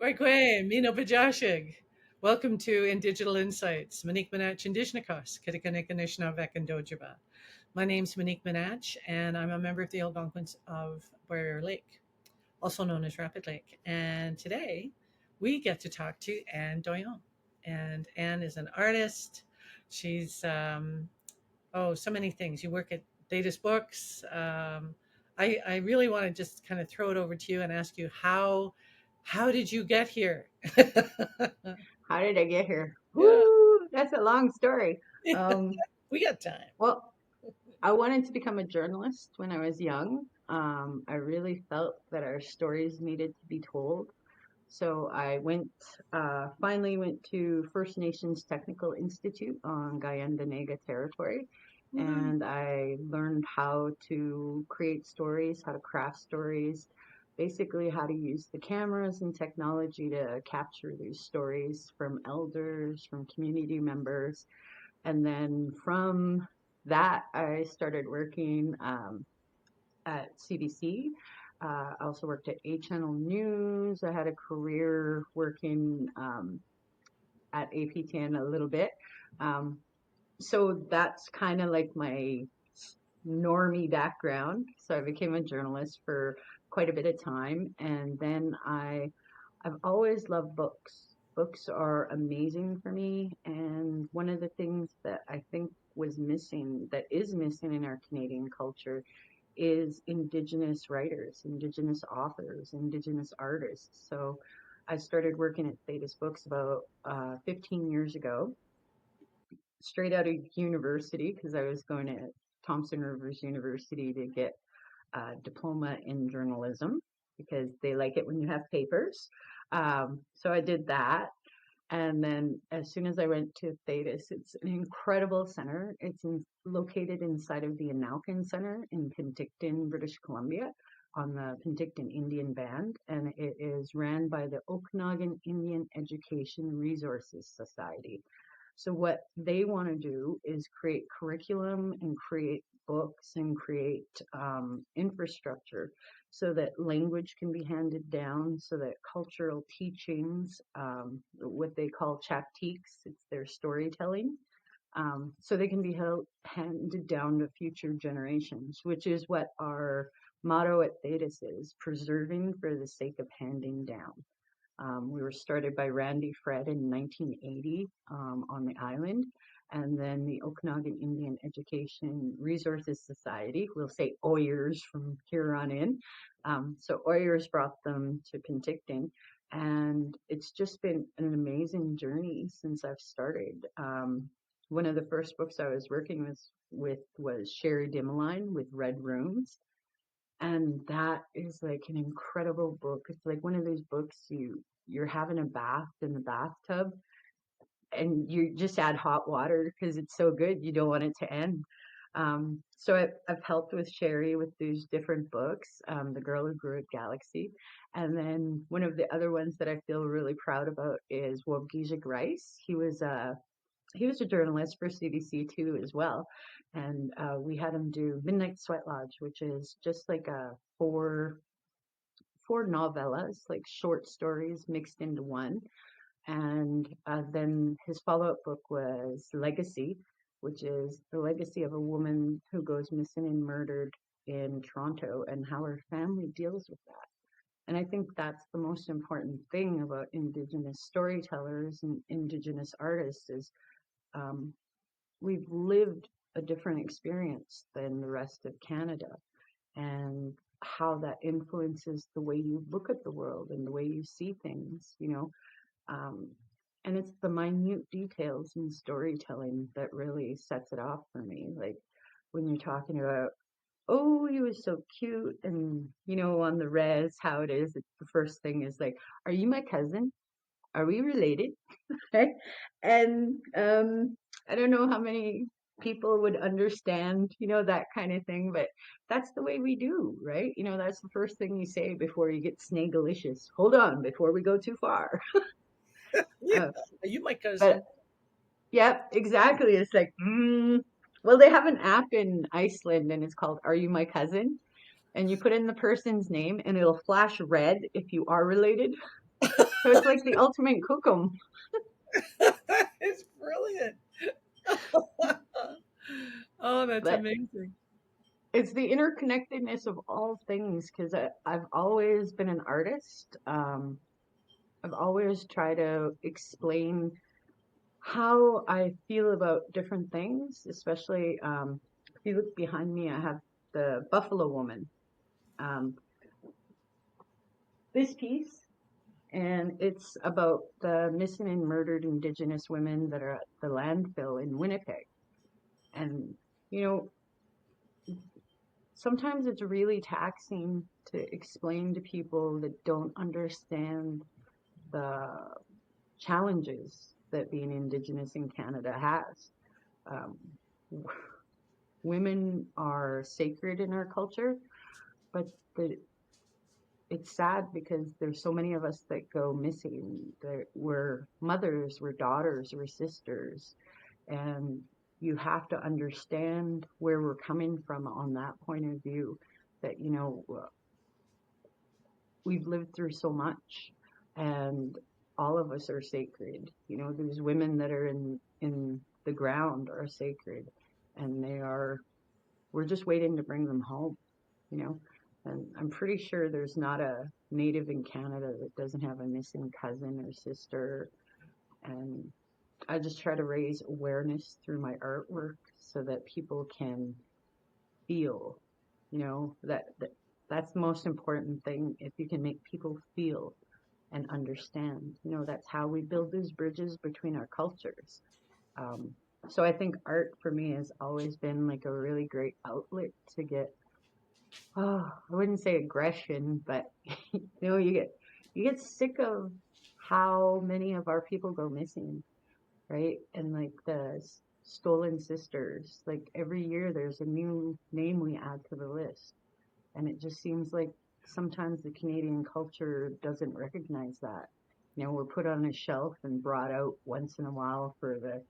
Barkwe, Mino Pajashig. Welcome to Indigital Insights. Monique Manach, Indigenous, Kitikanika and Dojaba. My name's Monique Manach, and I'm a member of the Algonquins of Warrior Lake, also known as Rapid Lake. And today we get to talk to Ann Doyon. And Ann is an artist. She's, so many things. You work at Datus Books. I really want to just kind of throw it over to you and ask you how did you get here? How did I get here? Yeah, Woo! That's a long story. Um, we got time. well, I wanted to become a journalist when I was young. I really felt that our stories needed to be told. So I finally went to First Nations Technical Institute on Guyana territory, Woohoo. and I learned how to create stories, how to craft stories, basically how to use the cameras and technology to capture these stories from elders, from community members. And then from that, I started working at CBC. I also worked at A Channel News. I had a career working at APTN a little bit. Um, so that's kind of like my normie background. So I became a journalist for quite a bit of time, and then I've always loved books. Books are amazing for me, and one of the things that I think that is missing in our Canadian culture is Indigenous writers, Indigenous authors, Indigenous artists. So I started working at Thetis Books about 15 years ago, straight out of university, because I was going to Thompson Rivers University to get a diploma in journalism because they like it when you have papers. So I did that. And then as soon as I went to Thetis, it's an incredible center. Located inside of the Anaukin Center in Penticton, British Columbia, on the Penticton Indian Band. And it is ran by the Okanagan Indian Education Resources Society. So what they want to do is create curriculum and create books and create infrastructure so that language can be handed down, so that cultural teachings, what they call chaptiques, it's their storytelling, so they can be handed down to future generations, which is what our motto at Thetis is: preserving for the sake of handing down. We were started by Randy Fred in 1980 on the island. And then the Okanagan Indian Education Resources Society, we'll say Oyers from here on in. So Oyers brought them to Penticton. And it's just been an amazing journey since I've started. One of the first books I was working with was Sherry Dimeline with Red Rooms, and that is like an incredible book. It's like one of those books you're having a bath in the bathtub and you just add hot water because it's so good you don't want it to end. So I've helped with Sherry with these different books, The Girl Who Grew a Galaxy, and then one of the other ones that I feel really proud about is Wabgijig Rice. He was a journalist for CBC too as well, and we had him do Midnight Sweat Lodge, which is just like a four novellas, like short stories mixed into one. And then his follow-up book was Legacy, which is the legacy of a woman who goes missing and murdered in Toronto and how her family deals with that. And I think that's the most important thing about Indigenous storytellers and Indigenous artists is um, we've lived a different experience than the rest of Canada, and how that influences the way you look at the world and the way you see things. Um, and it's the minute details in storytelling that really sets it off for me. Like when you're talking about, oh, he was so cute, and on the res, how it is, it's the first thing is like, are you my cousin? Are we related? Right? And I don't know how many people would understand, that kind of thing, but that's the way we do, right? That's the first thing you say before you get snagalicious. Hold on, before we go too far. Yeah, Uh, you my but cousin. yep, exactly. It's like, well, they have an app in Iceland and it's called Are You My Cousin? And you put in the person's name and it'll flash red if you are related. So it's like the ultimate cookum. It's brilliant. Oh, that's But amazing. it's the interconnectedness of all things because I've always been an artist. I've always tried to explain how I feel about different things, especially if you look behind me, I have the Buffalo Woman. Um, this piece, and it's about the missing and murdered Indigenous women that are at the landfill in Winnipeg. And, you know, sometimes it's really taxing to explain to people that don't understand the challenges that being Indigenous in Canada has. Um, women are sacred in our culture, but it's sad because there's so many of us that go missing. We're mothers, we're daughters, we're sisters, and you have to understand where we're coming from on that point of view. That we've lived through so much, and all of us are sacred. These women that are in the ground are sacred, and they are. We're just waiting to bring them home. you know. And I'm pretty sure there's not a native in Canada that doesn't have a missing cousin or sister. And I just try to raise awareness through my artwork so that people can feel, that's the most important thing. If you can make people feel and understand, that's how we build these bridges between our cultures. Um, so I think art for me has always been like a really great outlet to get I wouldn't say aggression, but you get sick of how many of our people go missing, right? And like the stolen sisters, like every year there's a new name we add to the list, and it just seems like sometimes the Canadian culture doesn't recognize that. We're put on a shelf and brought out once in a while for the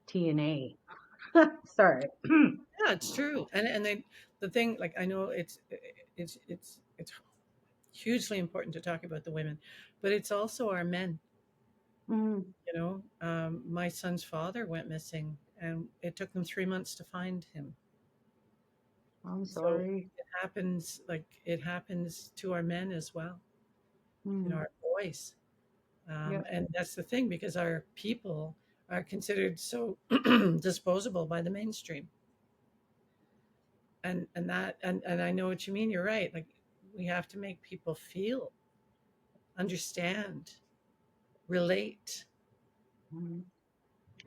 TNA. Sorry. Yeah, it's true. And they, the thing, like I know it's hugely important to talk about the women, but it's also our men. Mm, My son's father went missing, and it took them 3 months to find him. I'm So sorry. it happens to our men as well, Mm, our boys. yeah. And that's the thing because our people are considered so disposable by the mainstream. And I know what you mean. You're right. Like we have to make people feel, understand, relate. Mm.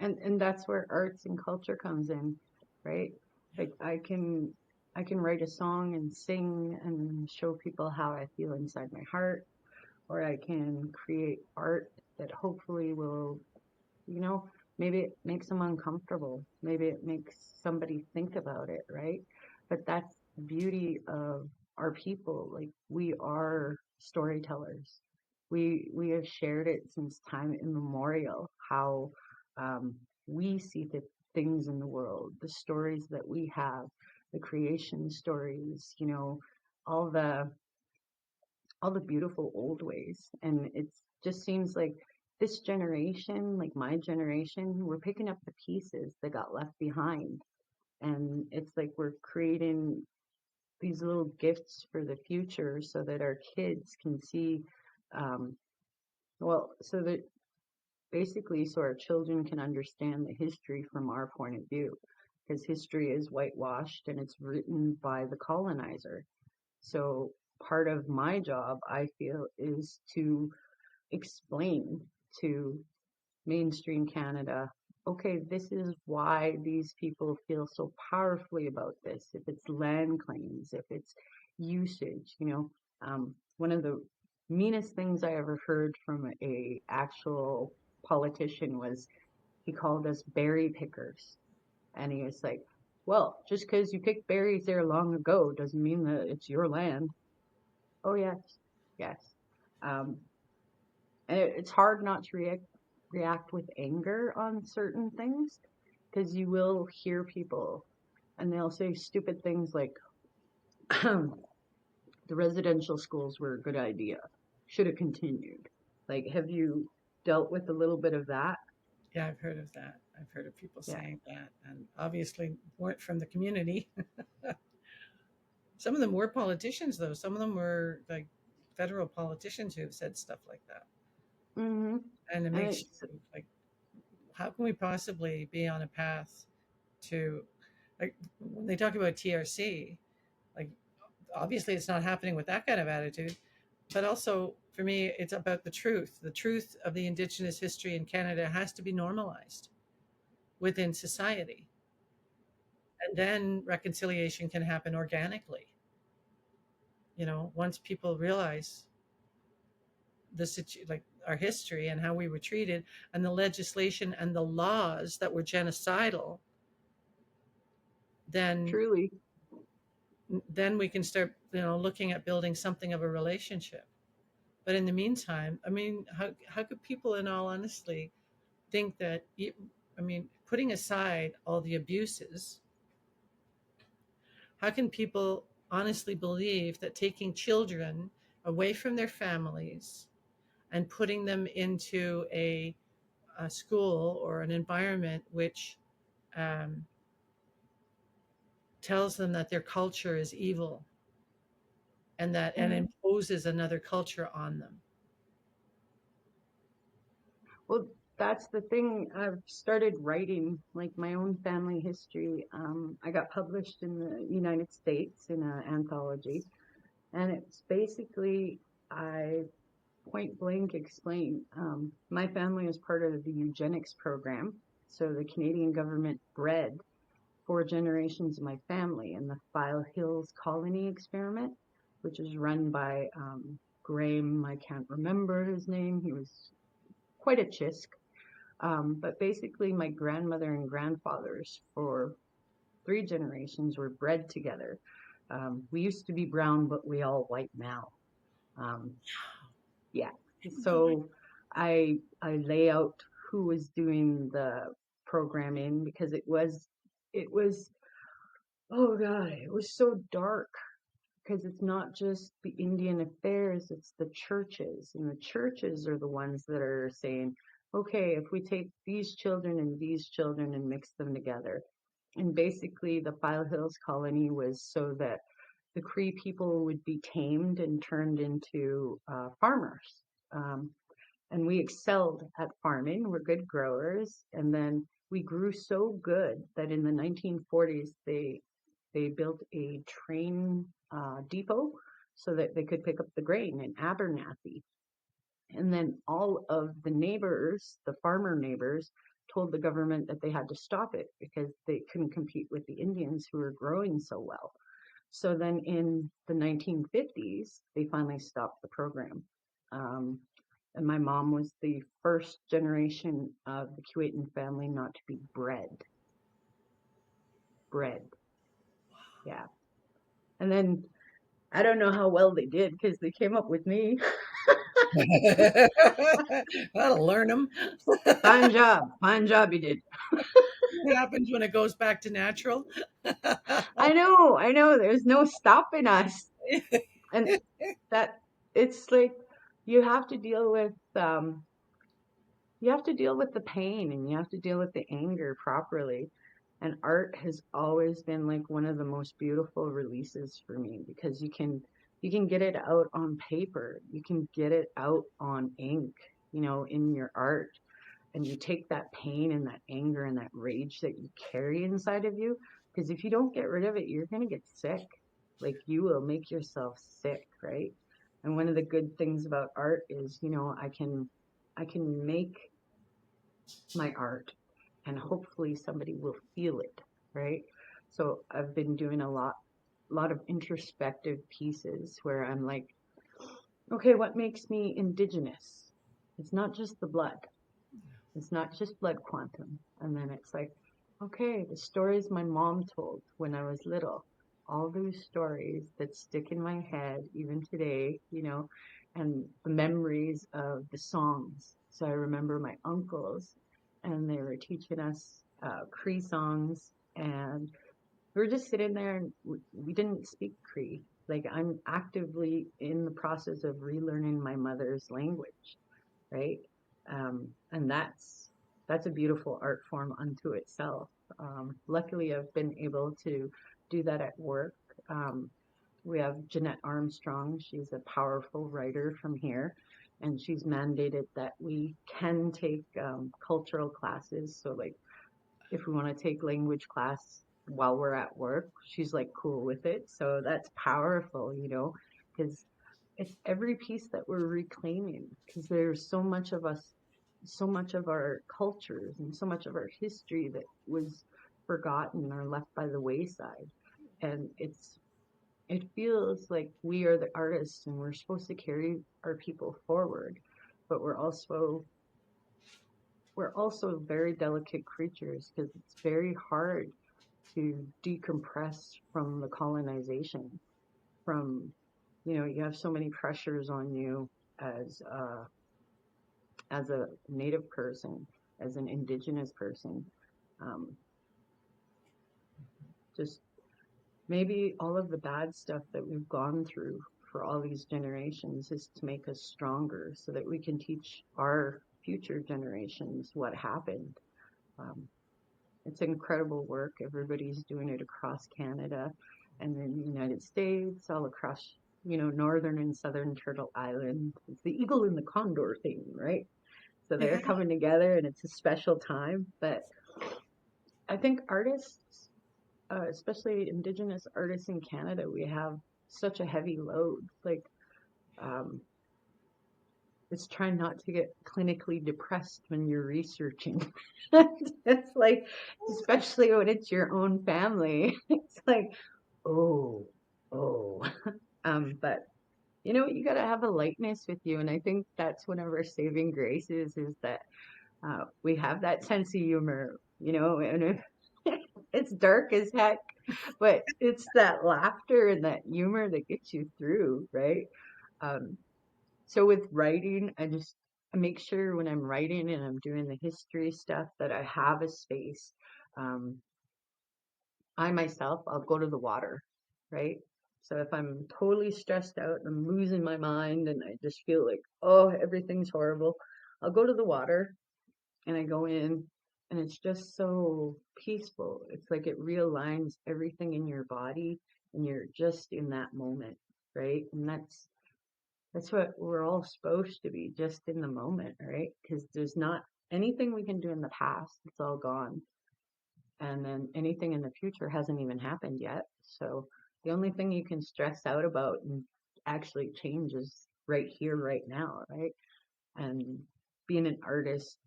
And that's where arts and culture comes in, right? Yeah. Like I can write a song and sing and show people how I feel inside my heart, or I can create art that hopefully will, you know, maybe it makes them uncomfortable. Maybe it makes somebody think about it, right? But that's the beauty of our people. Like we are storytellers. We have shared it since time immemorial how um, we see the things in the world, the stories that we have, the creation stories, all the all the beautiful old ways. And it just seems like this generation, like my generation, we're picking up the pieces that got left behind. And it's like we're creating these little gifts for the future so that our kids can see, um, so that basically, so our children can understand the history from our point of view. Because history is whitewashed and it's written by the colonizer. So part of my job, I feel, is to explain to mainstream Canada, okay, this is why these people feel so powerfully about this. If it's land claims, if it's usage, one of the meanest things I ever heard from a actual politician was he called us berry pickers. And he was like, well, just because you picked berries there long ago doesn't mean that it's your land. Oh, yes, yes. Um, and it's hard not to react with anger on certain things because you will hear people and they'll say stupid things like, the residential schools were a good idea, should have continued. Like, have you dealt with a little bit of that? Yeah, I've heard of that. I've heard of people Yeah. saying that, and obviously weren't from the community. Some of them were politicians, though. Some of them were like federal politicians who have said stuff like that, Hmm. and it And makes it's, you like, how can we possibly be on a path to, like, when they talk about TRC, like, obviously it's not happening with that kind of attitude, but also for me, it's about the truth. The truth of the Indigenous history in Canada has to be normalized within society, and then reconciliation can happen organically. Once people realize like our history and how we were treated, and the legislation and the laws that were genocidal, then truly. we can start looking at building something of a relationship. But in the meantime, I mean, how could people, in all honesty, think that I mean, putting aside all the abuses, how can people honestly believe that taking children away from their families and putting them into a school or an environment which um, tells them that their culture is evil, and Hmm. imposes another culture on them? Well, that's the thing. I've started writing like my own family history. I got published in the United States in an anthology, and it's basically, I point blank explain. My family is part of the eugenics program. So the Canadian government bred 4 generations of my family in the File Hills colony experiment, which is run by Graham. I can't remember his name. He was quite a chisk. But basically, my grandmother and grandfathers for 3 generations were bred together. We used to be brown, but we all white now. Um, yeah. So I lay out who was doing the programming because it was oh god, it was so dark because it's not just the Indian affairs, it's the churches. And the churches are the ones that are saying, okay, if we take these children and mix them together. And basically, the File Hills colony was so that the Cree people would be tamed and turned into farmers. Um, and we excelled at farming. We're good growers. And then we grew so good that in the 1940s, they built a train depot so that they could pick up the grain in Abernathy. And then all of the neighbors, the farmer neighbors, told the government that they had to stop it because they couldn't compete with the Indians who were growing so well. So then in the 1950s, they finally stopped the program. Um, and my mom was the first generation of the Keewatin family not to be bred. Bred, yeah. And then I don't know how well they did because they came up with me. That'll learn them. Fine job you did. What happens when it goes back to natural? I know. There's no stopping us, and that it's like you have to deal with you have to deal with the pain and you have to deal with the anger properly. And art has always been like one of the most beautiful releases for me because you can get it out on paper, you can get it out on ink, in your art. And you take that pain and that anger and that rage that you carry inside of you, because if you don't get rid of it, you're going to get sick. Like, you will make yourself sick, right? And one of the good things about art is, I can make my art and hopefully somebody will feel it, right? So I've been doing a lot of introspective pieces where I'm like, okay, what makes me indigenous? It's not just the blood. It's not just blood quantum. And then it's like, okay, the stories my mom told when I was little, all those stories that stick in my head even today, and the memories of the songs. So I remember my uncles, and they were teaching us Cree songs, and we were just sitting there, and we didn't speak Cree. Like, I'm actively in the process of relearning my mother's language. right? And that's a beautiful art form unto itself. Luckily, I've been able to do that at work. Um, we have Jeanette Armstrong. She's a powerful writer from here, and she's mandated that we can take cultural classes. So, like, if we want to take language class while we're at work, she's like cool with it. So that's powerful, because it's every piece that we're reclaiming, because there's so much of us, so much of our cultures and so much of our history that was forgotten or left by the wayside. And it feels like we are the artists and we're supposed to carry our people forward, but we're also very delicate creatures, because it's very hard to decompress from the colonization. From you have so many pressures on you as a native person, as an indigenous person. Um, just maybe all of the bad stuff that we've gone through for all these generations is to make us stronger, so that we can teach our future generations what happened. Um, it's incredible work. Everybody's doing it across Canada and then the United States, all across, northern and southern Turtle Island. It's the eagle and the condor thing, right? So they're Yeah. coming together and it's a special time. But I think artists, especially Indigenous artists in Canada, we have such a heavy load. Like, um, it's trying not to get clinically depressed when you're researching. It's like, especially when it's your own family, it's like, oh, oh. But you got to have a lightness with you, and I think that's one of our saving graces is that we have that sense of humor, and it's dark as heck, but it's that laughter and that humor that gets you through, right? Um, so with writing, I make sure when I'm writing and I'm doing the history stuff that I have a space. Um, I myself, I'll go to the water, right? So if I'm totally stressed out and I'm losing my mind and I just feel like, oh, everything's horrible, I'll go to the water and I go in and it's just so peaceful. It's like it realigns everything in your body and you're just in that moment, right? And that's what we're all supposed to be, just in the moment, right? Because there's not anything we can do in the past, it's all gone. And then anything in the future hasn't even happened yet. So the only thing you can stress out about and actually change is right here, right now, right? And being an artist,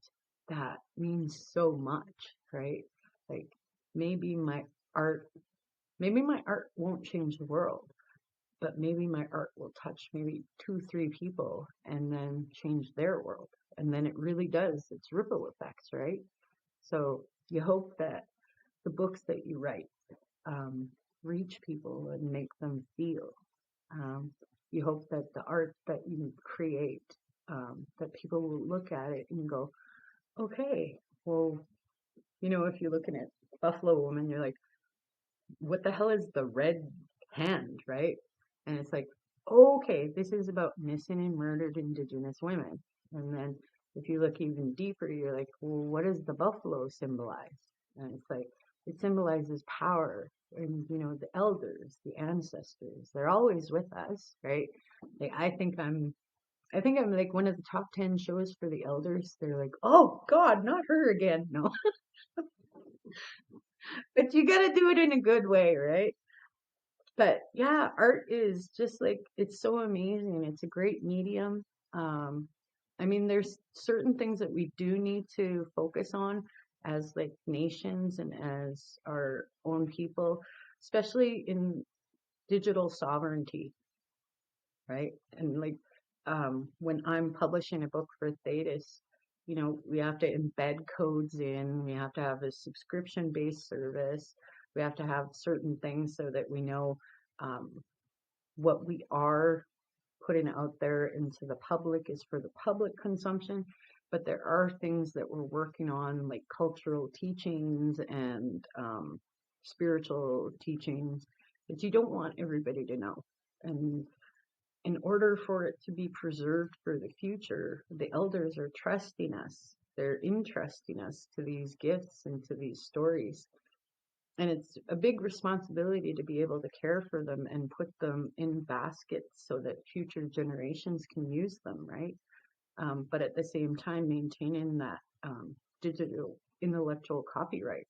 that means so much, right? Like maybe my art, maybe my art won't change the world, but maybe my art will touch maybe two, three people and then change their world. And then it really does. It's ripple effects, right? So you hope that the books that you write um, reach people and make them feel. Um, you hope that the art that you create, that people will look at it and go, okay, well, if you're looking at Buffalo Woman, you're like, what the hell is the red hand, right? And it's like, okay, this is about missing and murdered Indigenous women. And then if you look even deeper, you're like, well, what does the buffalo symbolize? And it's like, it symbolizes power and, the elders, the ancestors, they're always with us, right? Like, I think I'm like one of the top 10 shows for the elders. They're like, oh God, not her again. No, but you got to do it in a good way, right? But yeah, art is just like, it's so amazing. It's a great medium. Um, I mean, there's certain things that we do need to focus on as like nations and as our own people, especially in digital sovereignty, right? And like when I'm publishing a book for Thetis, we have to embed codes in, we have to have a subscription-based service, we have to have certain things so that we know um, what we are putting out there into the public is for the public consumption. But there are things that we're working on, like cultural teachings and spiritual teachings, that you don't want everybody to know. And in order for it to be preserved for the future, the elders are trusting us. They're entrusting us to these gifts and to these stories. And it's a big responsibility to be able to care for them and put them in baskets so that future generations can use them, right? But at the same time, maintaining that digital intellectual copyright.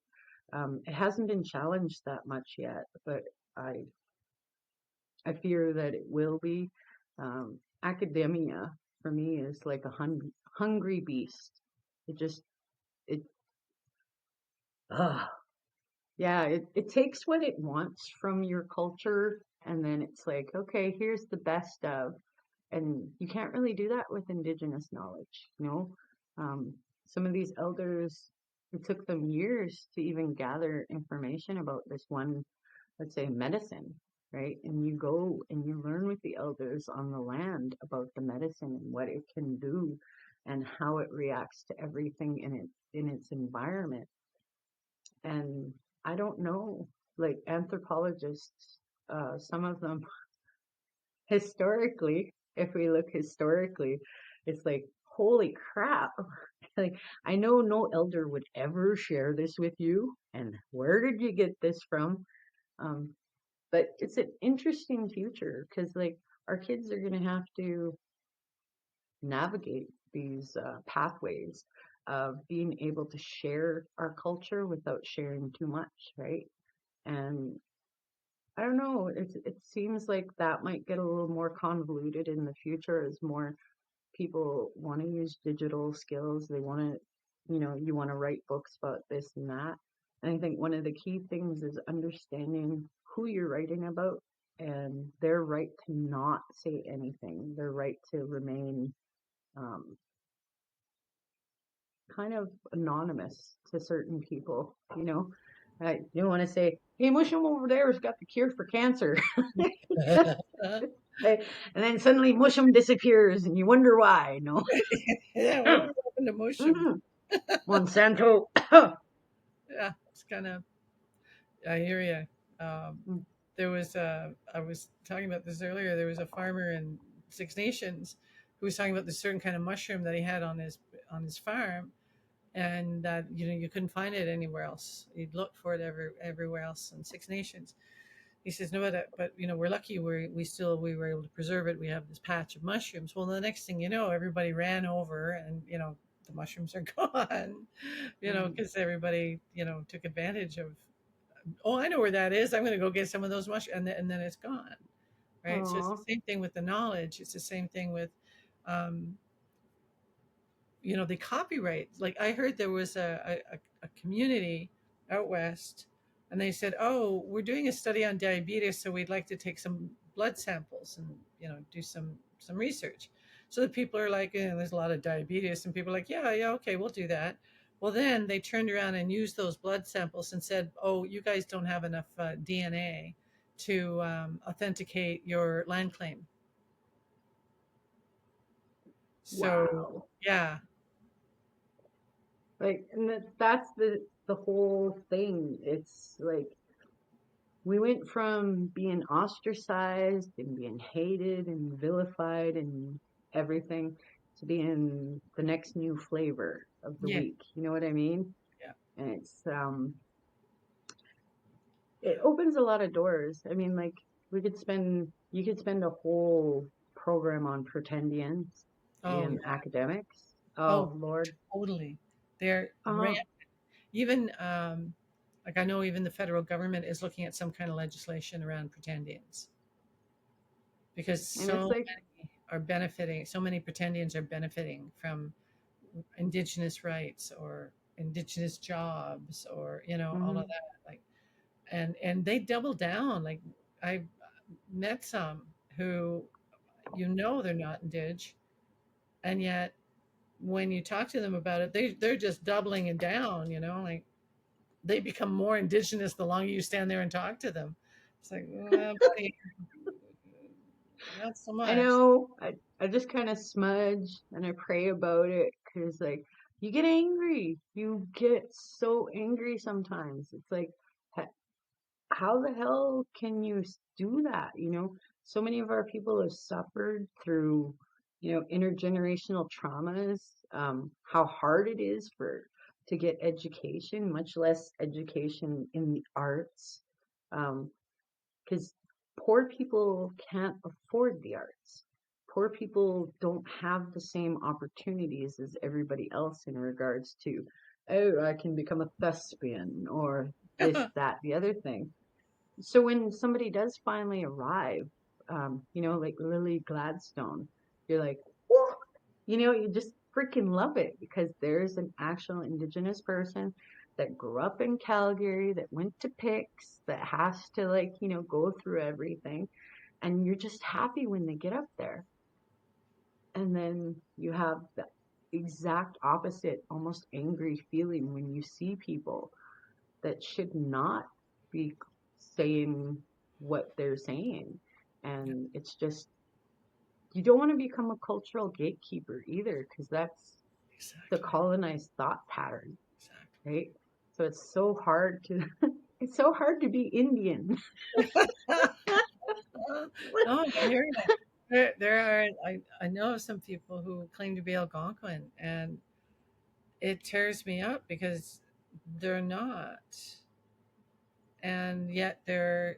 It hasn't been challenged that much yet, but I I fear that it will be. Academia for me is like a hungry beast. It just it uh, yeah, it takes what it wants from your culture, and then it's like, okay, here's the best of, and you can't really do that with Indigenous knowledge, you know. Some of these elders, it took them years to even gather information about this one, let's say, medicine, right? And you go and you learn with the elders on the land about the medicine and what it can do and how it reacts to everything in its environment. And I don't know, like anthropologists, some of them historically, if we look historically, it's like, holy crap. Like, I know no elder would ever share this with you. And where did you get this from? Um, but it's an interesting future because, like, our kids are going to have to navigate these pathways of being able to share our culture without sharing too much, right? And I don't know, it seems like that might get a little more convoluted in the future as more people want to use digital skills. They want to, you want to write books about this and that. And I think one of the key things is understanding who you're writing about and their right to not say anything, their right to remain um, kind of anonymous to certain people, you know. You don't want to say, hey, Mushroom over there has got the cure for cancer. And then suddenly Mushroom disappears and you wonder why, no? Yeah, whatever happened to mushroom? Mhm. Monsanto. Yeah, it's kind of. I hear you. There was I was talking about this earlier. There was a farmer in Six Nations who was talking about this certain kind of mushroom that he had on his farm, and that you couldn't find it anywhere else. You'd look for it everywhere else in Six Nations. He says no, but we're lucky we were able to preserve it. We have this patch of mushrooms. Well, the next thing you know, everybody ran over, and the mushrooms are gone. Mm. Because everybody took advantage of. Oh, I know where that is. I'm going to go get some of those mushrooms, and then it's gone, right? So it's Aw. the same thing with the knowledge. It's the same thing with um, the copyright. Like I heard there was a community out west, and they said, "Oh, we're doing a study on diabetes, so we'd like to take some blood samples and do some research." So the people are like, "There's a lot of diabetes," and people are like, "Yeah, yeah, okay, we'll do that." Well, then they turned around and used those blood samples and said, "Oh, you guys don't have enough DNA to authenticate your land claim." So Wow. yeah, Like, and that's the whole thing. It's like we went from being ostracized and being hated and vilified and everything to being the next new flavor of the yeah, week. You know what I mean? yeah. And it opens a lot of doors. I mean, like, you could spend a whole program on pretendians Oh in yeah. academics. Oh Oh, Lord. totally. They're Uh-huh. even like I know even the federal government is looking at some kind of legislation around pretendians because And it's like, so many pretendians are benefiting from indigenous rights or indigenous jobs or all of mhm. that, like, and they double down. Like I met some who they're not indig, and yet when you talk to them about it, they're just doubling it down, like they become more indigenous the longer you stand there and talk to them. It's like, well, buddy, not so I much. know. I just kind of smudge and I pray about it because, like, you get angry. You get so angry sometimes. It's like, how the hell can you do that? You know, so many of our people have suffered through, intergenerational traumas, how hard it is to get education, much less education in the arts. Because poor people can't afford the arts. Poor people don't have the same opportunities as everybody else in regards to, oh, I can become a thespian or this, that, the other thing. So when somebody does finally arrive, like Lily Gladstone, you're like, whoa, you just freaking love it because there's an actual Indigenous person that grew up in Calgary, that went to PICS, that has to go through everything. And you're just happy when they get up there. And then you have the exact opposite, almost angry feeling when you see people that should not be saying what they're saying. And it's just, you don't want to become a cultural gatekeeper either, because that's the Exactly. colonized thought pattern, Exactly. right? So it's so hard to, it's so hard to be Indian. No, I hear you. There are, I know some people who claim to be Algonquin, and it tears me up because they're not. And yet they're,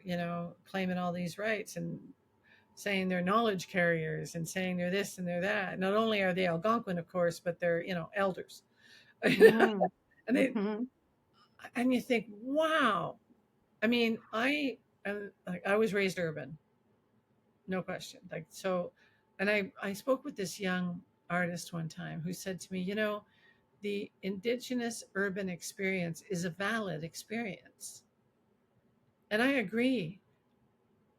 claiming all these rights and saying they're knowledge carriers and saying they're this and they're that. Not only are they Algonquin, of course, but they're, elders. Mm, and they, mm-hmm, and you think, wow. I mean, I was raised urban, no question. Like so, and I spoke with this young artist one time who said to me, the indigenous urban experience is a valid experience, and I agree.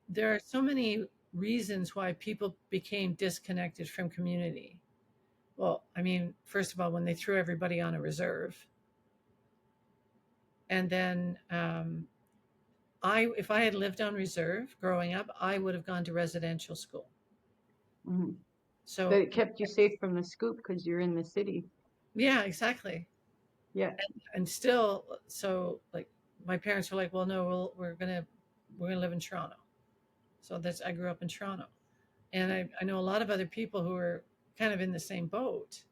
There are so many reasons why people became disconnected from community. Well, I mean, first of all, when they threw everybody on a reserve, and then if I had lived on reserve growing up, I would have gone to residential school. mm-hmm. But So it kept you safe from the scoop because you're in the city. yeah, exactly. Yeah. And still, so like my parents were like, well, no, we're gonna live in Toronto. So that's I grew up in Toronto, and I know a lot of other people who are kind of in the same boat.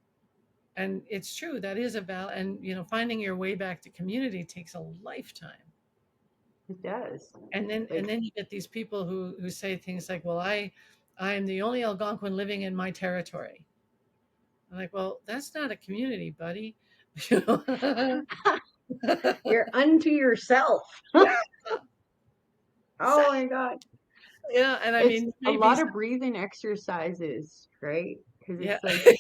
And it's true that is a val, and finding your way back to community takes a lifetime. It does. And Like, then you get these people who say things like, well, I am the only Algonquin living in my territory. I'm like, well, that's not a community, buddy. You know? you're unto yourself. Yeah, Oh my God. yeah, and I It's mean, a maybe, lot of breathing exercises, right? Because yeah. it's like,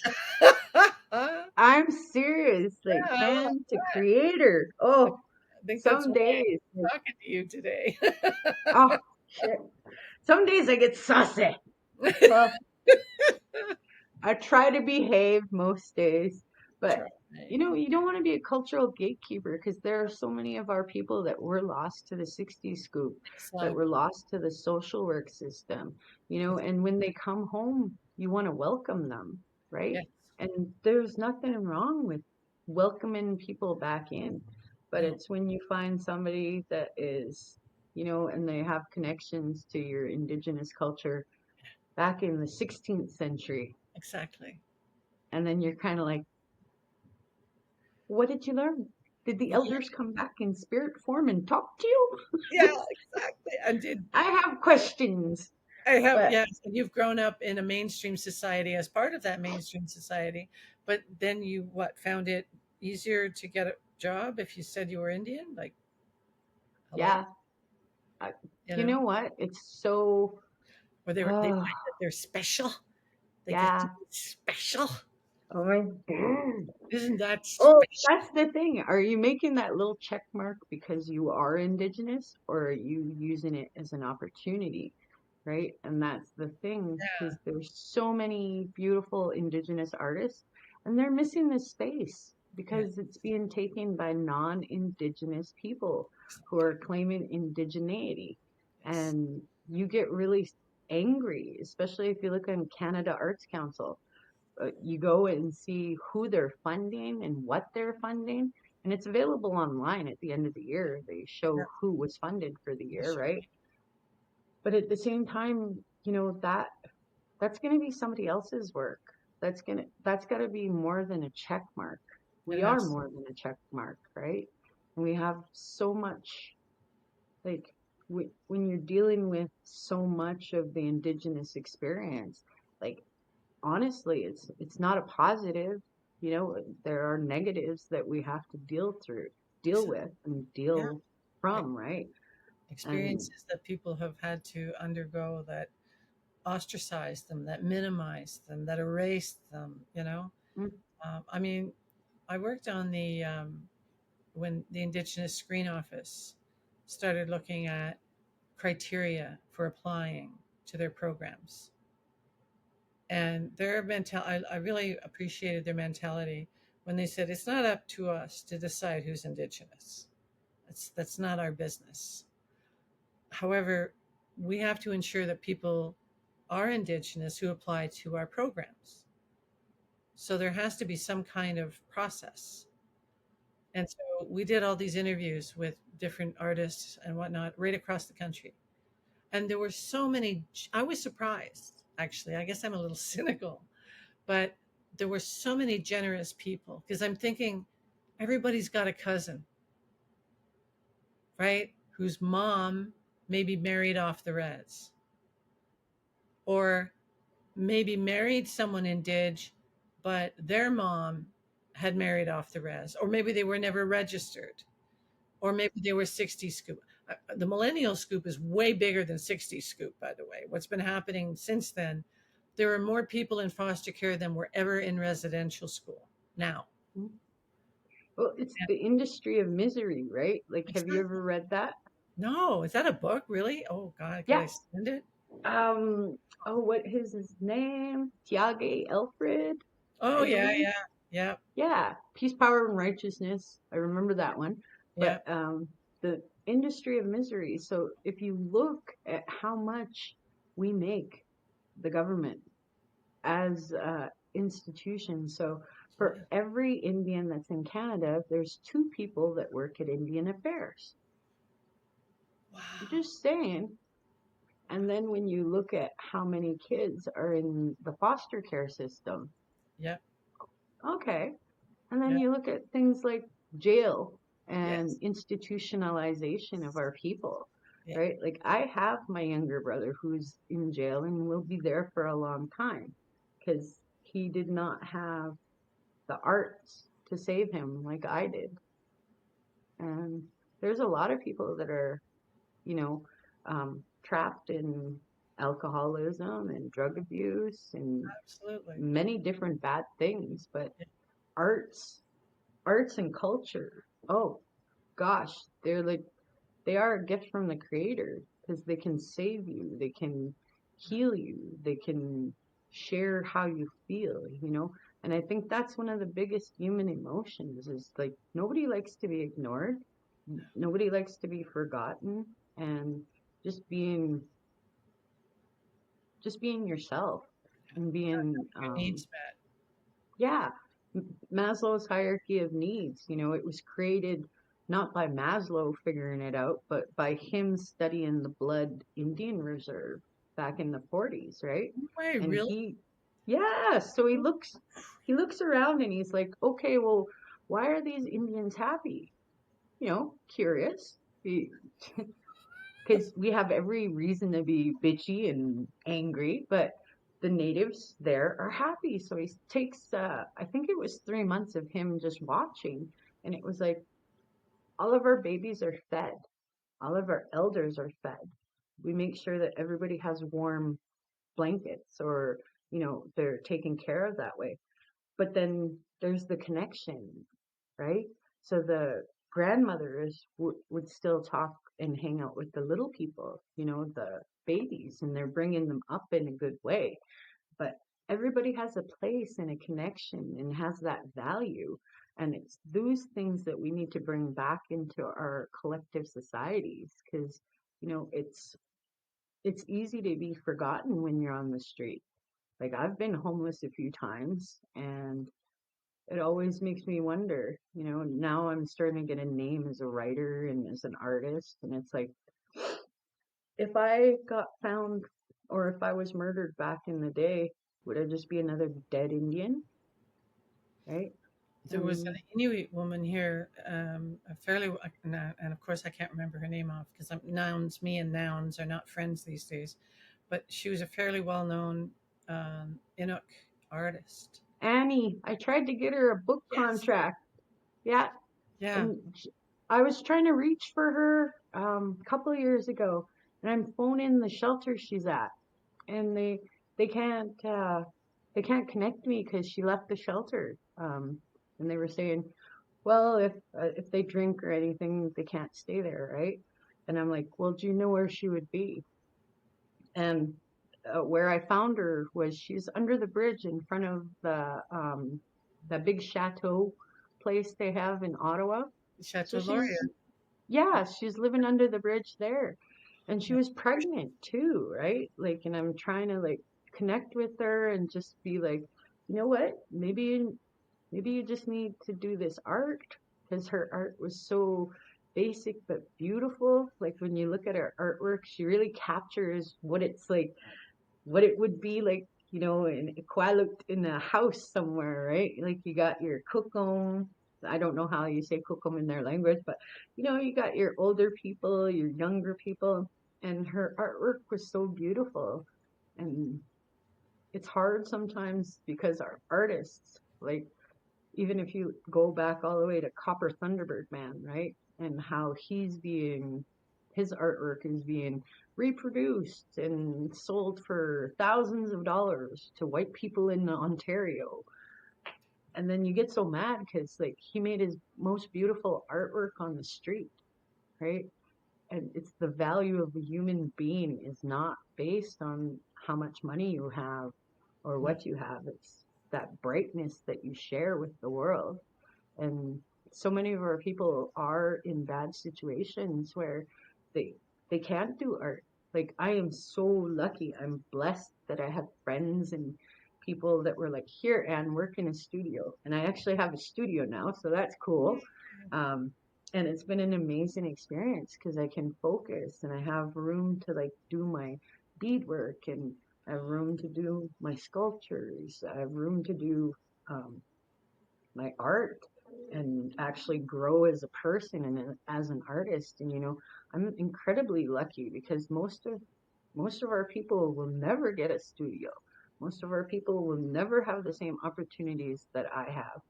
Yeah, I'm serious, like I love fan to that. creator. I Oh, think that's some why days, I'm talking to you today. oh, shit. Some days I get saucy. Well, I try to behave most days, but Try. you don't want to be a cultural gatekeeper because there are so many of our people that were lost to the 60s scoop, that were Exactly. lost to the social work system, and when they come home, you want to welcome them, right? Yes. And there's nothing wrong with welcoming people back in, but No. it's when you find somebody that is, and they have connections to your indigenous culture back in the 16th century. Exactly. And then you're kind of like, what did you learn? Did the Yeah. elders come back in spirit form and talk to you? Yeah. Exactly. And did I have questions, I have, but yes, and you've grown up in a mainstream society as part of that mainstream society, but then you found it easier to get a job if you said you were Indian? Like, hello? yeah, uh, You you know, know what? It's so, or they oh, find that they're special. They get to yeah. be special. Oh my God. Isn't that Oh, special? that's the thing. Are you making that little check mark because you are Indigenous, or are you using it as an opportunity? Right? And that's the thing, because there's so many beautiful Indigenous artists, and they're missing this space Yeah. because it's being taken by non-Indigenous people who are claiming indigeneity. Yes. And you get really angry, especially if you look on Canada Arts Council. You go and see who they're funding and what they're funding, and it's available online at the end of the year. They Yeah. show who was funded for the year, Sure. right? But at the same time, that's going to be somebody else's work. That's got to be more than a check mark. It We are has. more than a check mark, right? And we have so much, like, when you're dealing with so much of the indigenous experience, like, honestly, it's not a positive. There are negatives that we have to deal with, and Yeah. deal from, right? And Experiences that people have had to undergo that ostracize them, that minimize them, that erase them, you know? mm, I mean, I worked on when the Indigenous Screen Office started looking at criteria for applying to their programs. And I really appreciated their mentality when they said, it's not up to us to decide who's Indigenous. That's not our business. However, we have to ensure that people are Indigenous who apply to our programs. So there has to be some kind of process. And so we did all these interviews with different artists and whatnot right across the country. And there were so many, I was surprised, actually. I guess I'm a little cynical, but there were so many generous people because I'm thinking everybody's got a cousin, right? Whose mom maybe married off the res or maybe married someone in Dig, but their mom had married off the res, or maybe they were never registered, or maybe they were 60 scoop. The millennial scoop is way bigger than 60 scoop, by the way. What's been happening since then, there are more people in foster care than were ever in residential school now. mm. Well, it's the industry of misery, right? Like, have you Exactly. ever read that? No, is that a book, really? Oh, God, could Yeah. I send it? Um, oh, what is his name? Tiage Alfred, Oh, I yeah, believe. yeah, yeah, Yeah, Peace, Power, and Righteousness. I remember that one. yeah. But the industry of misery. So if you look at how much we make the government as institutions, so for Jeez. every Indian that's in Canada, there's two people that work at Indian Affairs. I'm Wow. just saying. And then when you look at how many kids are in the foster care system, Yep, okay. And then yep, you look at things like jail and yes, institutionalization of our people, yeah. right? Like, I have my younger brother who's in jail and will be there for a long time because he did not have the arts to save him like I did. And there's a lot of people that are, you know, trapped in alcoholism and drug abuse and Absolutely. many different bad things. But Yeah. arts, arts and culture, oh gosh, they are a gift from the creator because they can save you, they can heal you, they can share how you feel. And I think that's one of the biggest human emotions is, like, nobody likes to be ignored, nobody likes to be forgotten, and just being just being yourself and being Your needs met. yeah, Maslow's hierarchy of needs, it was created not by Maslow figuring it out, but by him studying the blood Indian reserve back in the 40s, right? Wait, And really? yeah, so he looks around and he's like, okay, well, why are these Indians happy? Curious. Because we have every reason to be bitchy and angry, but the natives there are happy. So he takes, I think it was 3 months of him just watching, and it was like all of our babies are fed, all of our elders are fed. We make sure that everybody has warm blankets, or they're taken care of that way. But then there's the connection, right? So the grandmothers would still talk and hang out with the little people, the babies, and they're bringing them up in a good way. But everybody has a place and a connection and has that value. And it's those things that we need to bring back into our collective societies because, it's easy to be forgotten when you're on the street. Like, I've been homeless a few times, and it always makes me wonder, now I'm starting to get a name as a writer and as an artist. And it's like, if I got found Or if I was murdered back in the day, would I just be another dead Indian, right? There was an And Inuit woman here, a fairly, and of course I can't remember her name off because nouns, me and nouns are not friends these days. But she was a fairly well-known Inuk artist. Annie, I tried to get her a book Yes. contract. Yeah, Yeah. and I was trying to reach for her a couple of years ago, and I'm phoning the shelter she's at, and they can't they can't connect me because she left the shelter. And they were saying, well, if they drink or anything, they can't stay there, right? And I'm like, well, do you know where she would be? And where I found her was she's under the bridge in front of the big chateau place they have in Ottawa. So Chateau Laurier. yeah, she's living under the bridge there. And she Yeah. was pregnant too, right? Like, and I'm trying to like connect with her and just be like, you know what? Maybe you just need to do this art because her art was so basic but beautiful. Like when you look at her artwork, she really captures what it's like, what it would be like, in Iqaluit in a house somewhere, right? Like you got your kukum. I don't know how you say kukum in their language, but you got your older people, your younger people, and her artwork was so beautiful. And it's hard sometimes because our artists, like even if you go back all the way to Copper Thunderbird Man, right? And how his artwork is being reproduced and sold for thousands of dollars to white people in Ontario. And then you get so mad because like he made his most beautiful artwork on the street, right? And it's the value of a human being is not based on how much money you have or Mm. what you have. It's that brightness that you share with the world. And so many of our people are in bad situations where they they can't do art. Like I am so lucky. I'm blessed that I have friends and people that were like, here, Anne, work in a studio. And I actually have a studio now, so that's cool. Um, and it's been an amazing experience because I can focus and I have room to like do my beadwork, and I have room to do my sculptures. I have room to do um, my art and actually grow as a person and as an artist. And I'm incredibly lucky because most of our people will never get a studio. Most of our people will never have the same opportunities that I have.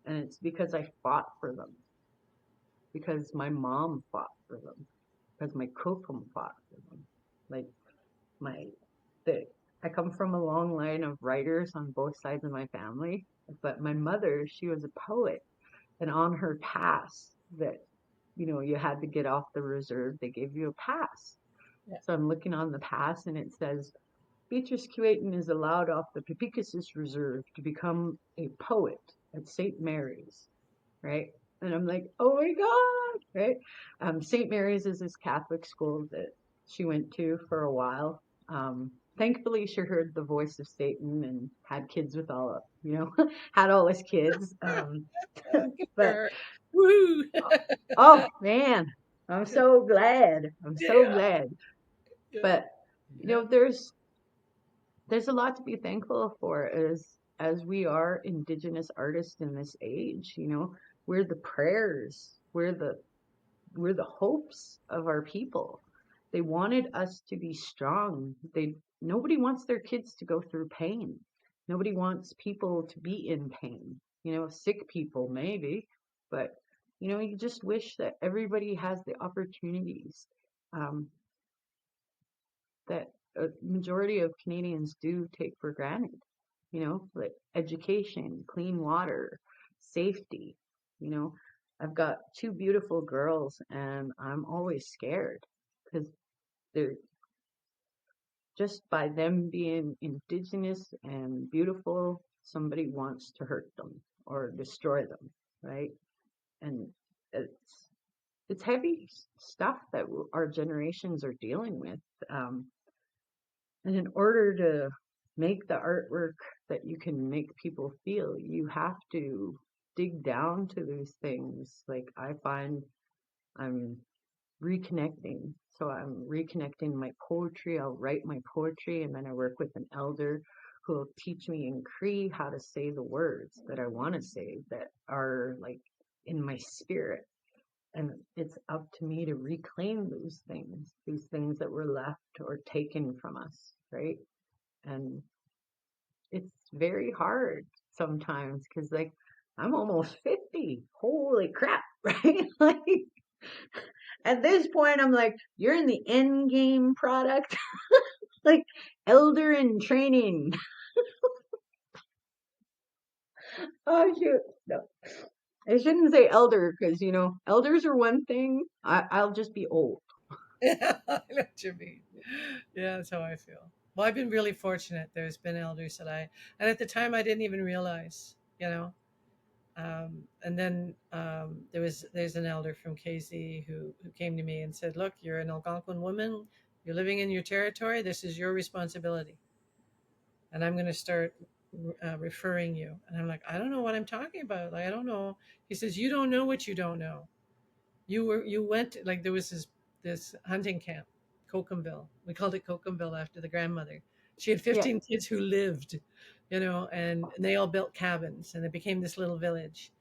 And it's because I fought for them, because my mom fought for them, because my kokum fought for them. Like my the I come from a long line of writers on both sides of my family, but my mother, she was a poet, and on her pass that you had to get off the reserve, they gave you a pass. Yeah. So I'm looking on the pass and it says Beatrice Keewatin is allowed off the Peepeekisis reserve to become a poet at St. Mary's, right? And I'm like, oh my god, right? St. Mary's is this Catholic school that she went to for a while. Thankfully, she heard the voice of Satan and had kids with had all his kids. Good for But her. Woo! oh man, I'm so glad. I'm so Yeah. glad. Yeah. But Yeah. there's a lot to be thankful for as we are Indigenous artists in this age. We're the prayers, we're the hopes of our people. They wanted us to be strong. Nobody wants their kids to go through pain. Nobody wants people to be in pain. Sick people maybe, but you just wish that everybody has the opportunities um, that a majority of Canadians do take for granted. Like education, clean water, safety. You know, I've got two beautiful girls, and I'm always scared because they're just by them being Indigenous and beautiful, somebody wants to hurt them or destroy them, right? And it's heavy stuff that our generations are dealing with. Um, And in order to make the artwork that you can make people feel, you have to dig down to these things. Like I find I'm reconnecting So I'm reconnecting my poetry. I'll write my poetry, and then I work with an elder who will teach me in Cree how to say the words that I want to say that are like in my spirit. And it's up to me to reclaim these things that were left or taken from us, right? And it's very hard sometimes because, like, I'm almost 50. Holy crap, right? Like, at this point, I'm like, you're in the end game product, like elder in training. Oh, shoot. No, I shouldn't say elder because, elders are one thing. I'll just be old. Yeah, I know what you mean. Yeah, that's how I feel. Well, I've been really fortunate. There's been elders that and at the time I didn't even realize, and then there's an elder from KZ who came to me and said, "Look, you're an Algonquin woman. You're living in your territory. This is your responsibility, and I'm going to start referring you." And I'm like, "I don't know what I'm talking about. Like, I don't know." He says, "You don't know what you don't know. You went like there was this hunting camp, Cocumville. We called it Cocumville after the grandmother. She had Yeah. 15 kids who lived, and they all built cabins, and it became this little village.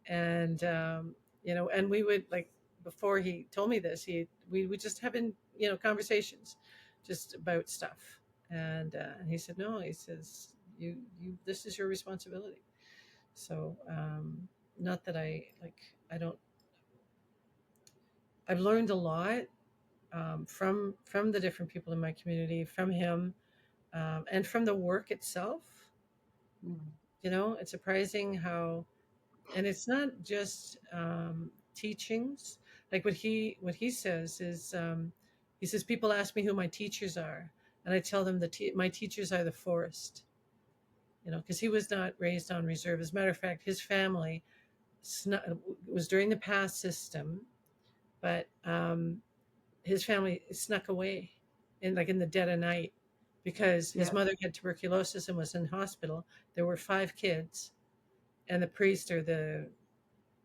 And and we would like before he told me this, we would just having conversations, just about stuff. And he said, no, he says you this is your responsibility. So not that I don't. I've learned a lot from the different people in my community, from him, and from the work itself. Mm. It's surprising how, and it's not just teachings. Like what he says is, he says people ask me who my teachers are, and I tell them my teachers are the forest. Because he was not raised on reserve. As a matter of fact, his family was during the past system, but his family snuck away in the dead of night because his Yeah. mother had tuberculosis and was in hospital. There were 5 kids, and the priest or the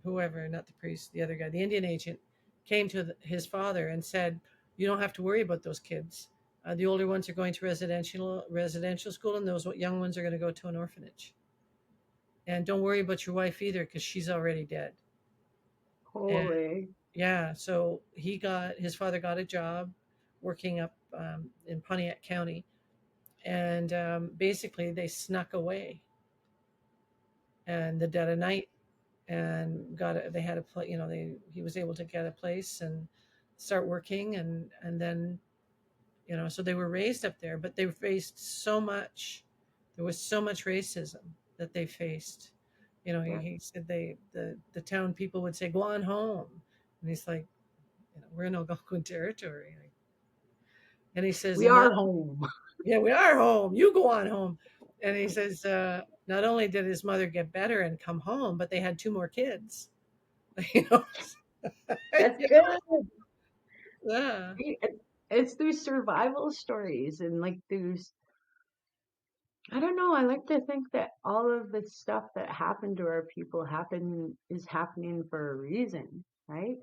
whoever, not the priest, the other guy, the Indian agent, came to his father and said, "You don't have to worry about those kids. The older ones are going to residential school, and those young ones are going to go to an orphanage. And don't worry about your wife either, because she's already dead." And Holy. yeah, so his father got a job working up in Pontiac County, and basically they snuck away and the dead of night and they had a place. He was able to get a place and start working, and then so they were raised up there, but they faced so much. There was so much racism that they faced. Yeah. He said the town people would say, "Go on home," and he's like, we're in Algonquin territory. And he says, We and not, are home. yeah, we are home. You go on home. And he says, not only did his mother get better and come home, but they had 2 more kids. you know, That's yeah, good. yeah. It's these survival stories and like these, I don't know, I like to think that all of the stuff that happened to our people is happening for a reason, right?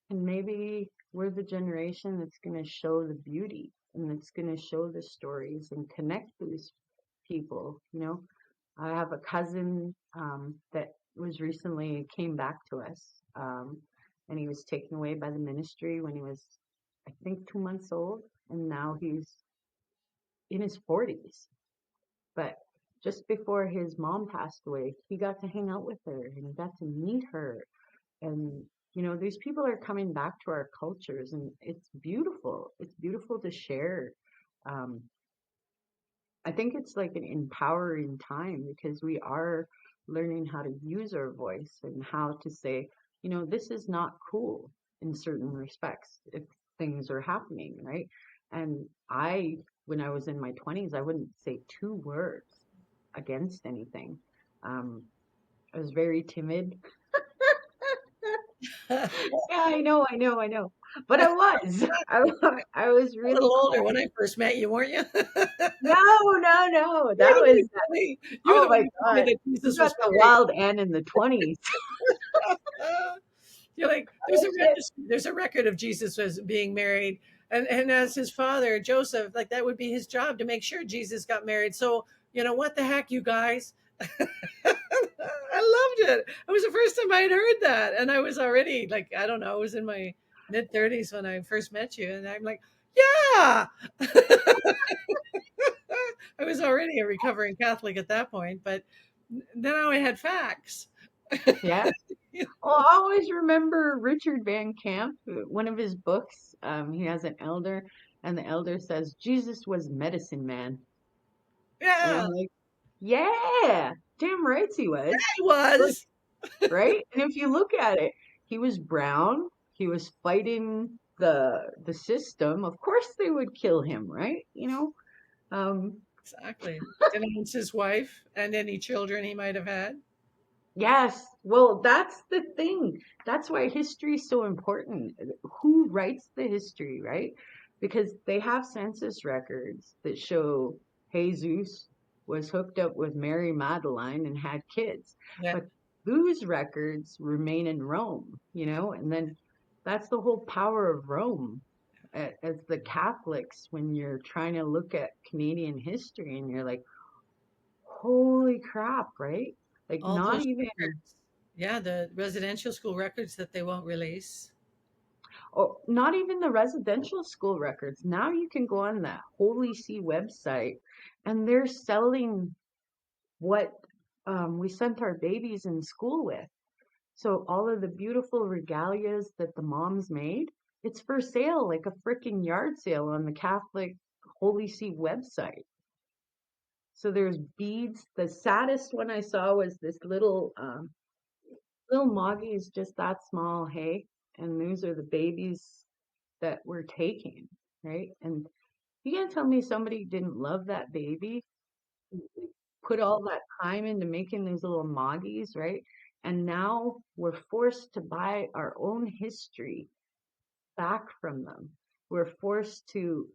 And maybe we're the generation that's going to show the beauty and that's going to show the stories and connect these people. I have a cousin that was recently came back to us, and he was taken away by the ministry when he was, I think, 2 months old, and now he's in his 40s. But just before his mom passed away, he got to hang out with her and he got to meet her. And these people are coming back to our cultures, and it's beautiful. It's beautiful to share. Um, I think it's like an empowering time because we are learning how to use our voice and how to say, this is not cool in certain respects if things are happening, right? And when I was in my 20s, I wouldn't say 2 words against anything. Um, I was very timid. A Yeah, I know. But I was. I was really little older when quiet. I first met you, weren't you? No, no, no. You were That the one was who told me. You were Oh the one my who told me God. that You Jesus got was the married. wild Ann in the 20s. You're like, there's Oh a shit. registry, there's a record of Jesus as being married And as his father, Joseph, like that would be his job to make sure Jesus got married. So, what the heck, you guys? I loved it. It was the first time I had heard that. And I was already like, I don't know, I was in my mid 30s when I first met you. And I'm like, yeah. I was already a recovering Catholic at that point, but now I had facts. Yeah. Well, I always remember Richard Van Camp, one of his books. He has an elder, and the elder says Jesus was medicine man, and Yeah, I'm like, yeah, damn right he was. it Like, was. right? And if you look at it, he was brown. He was fighting the system. Of course, they would kill him, right? Exactly. Denounce his wife and any children he might have had. Yes. Well, that's the thing. That's why history is so important. Who writes the history, right? Because they have census records that show Jesus was hooked up with Mary Magdalene and had kids. Yeah, But those records remain in Rome, and then that's the whole power of Rome. As the Catholics, when you're trying to look at Canadian history and you're like, holy crap, right? Like, all not those even records. Yeah, the residential school records that they won't release. not even the residential school records. Now you can go on that Holy See website and they're selling what we sent our babies in school with. So all of the beautiful regalias that the moms made, it's for sale, like a freaking yard sale on the Catholic Holy See website. So there's beads. The saddest one I saw was this little moggy is just that small, hey, and those are the babies that we're taking, right? And you can't tell me somebody didn't love that baby, put all that time into making these little moggies, right? And now we're forced to buy our own history back from them. We're forced to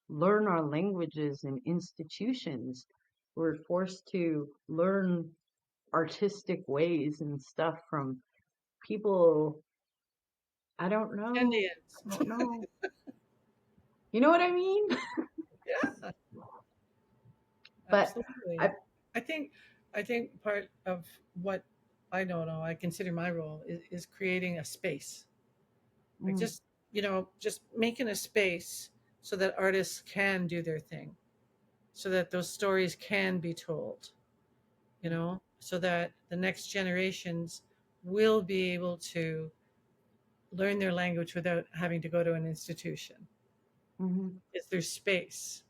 learn our languages in institutions. We're forced to learn artistic ways and stuff from people. I don't know. Indians. I don't know. You know what I mean? Yeah, But absolutely. I, I think I think part of what I don't know, I consider my role is creating a space. Like mm, just making a space so that artists can do their thing, so that those stories can be told, so that the next generations will be able to learn their language without having to go to an institution. mhm, Is there space,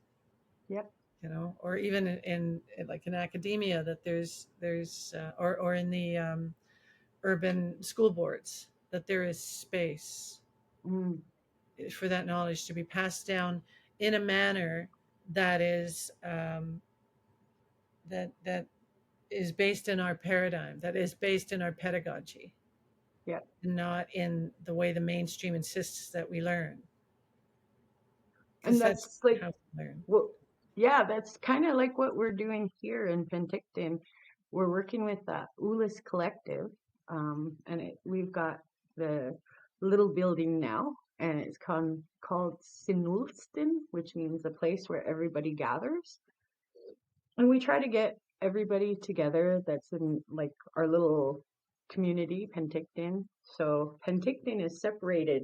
yep, or even in like in academia that there's or in the urban school boards that there is space mm, for that knowledge to be passed down in a manner that is that is based in our paradigm, that is based in our pedagogy, yep. not in the way the mainstream insists that we learn, because And that's that's like, how we learn. well, yeah, that's kind of like what we're doing here in Penticton. We're working with the Ulis Collective, and we've got the little building now, and it's called Sinulston, which means a place where everybody gathers. And we try to get everybody together that's in like our little community, Penticton. So Penticton is separated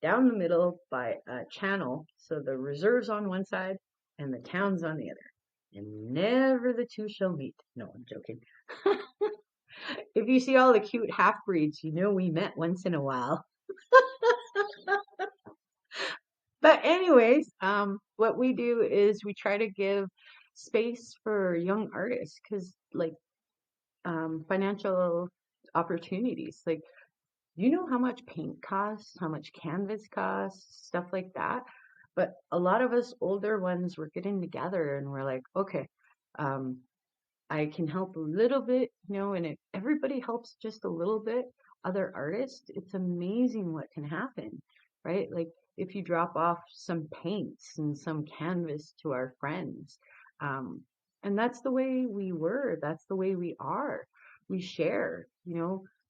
down the middle by a channel. So the reserve's on one side and the town's on the other. And never the two shall meet. No, I'm joking. If you see all the cute half breeds, you know we met once in a while. But anyways, what we do is we try to give space for young artists because like financial opportunities. Like, you know how much paint costs, how much canvas costs, stuff like that. But a lot of us older ones were getting together and we're like, okay, um, I can help a little bit, and if everybody helps just a little bit, other artists, it's amazing what can happen, right? Like if you drop off some paints and some canvas to our friends, um, and that's the way we were, that's the way we are. We share,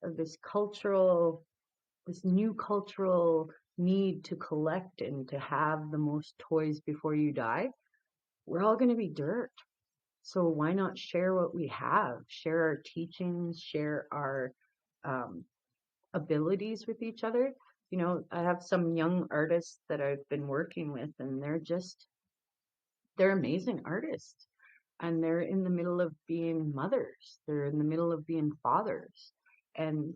of this new cultural need to collect and to have the most toys before you die, we're all going to be dirt. So why not share what we have, share our teachings, share our um, abilities with each other? You know, I have some young artists that I've been working with, and they're amazing artists. And they're in the middle of being mothers, they're in the middle of being fathers. And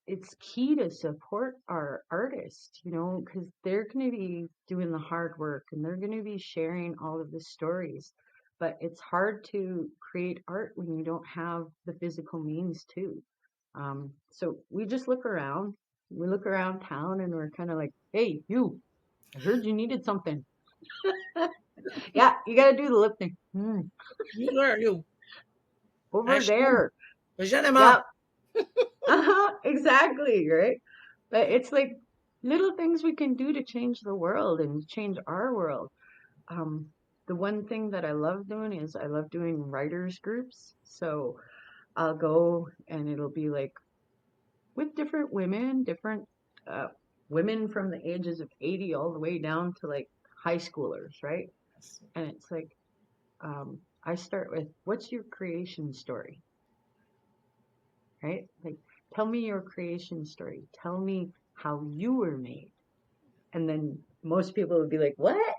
it's key to support our artists, you know, because they're going to be doing the hard work and they're going to be sharing all of the stories. But it's hard to create art when you don't have the physical means too. So we just look around. We look around town and we're kind of like, hey, you, I heard you needed something. Yeah, you got to do the lifting. Where are you? Over Ashton. there. Regina. Yep. Exactly, right? But it's like little things we can do to change the world and change our world. Um, the one thing that I love doing is I love doing writers groups. So I'll go and it'll be like with different uh, women from the ages of 80 all the way down to like high schoolers, right? And it's like, I start with, what's your creation story, right? Like, tell me your creation story. Tell me how you were made. And then most people would be like, what?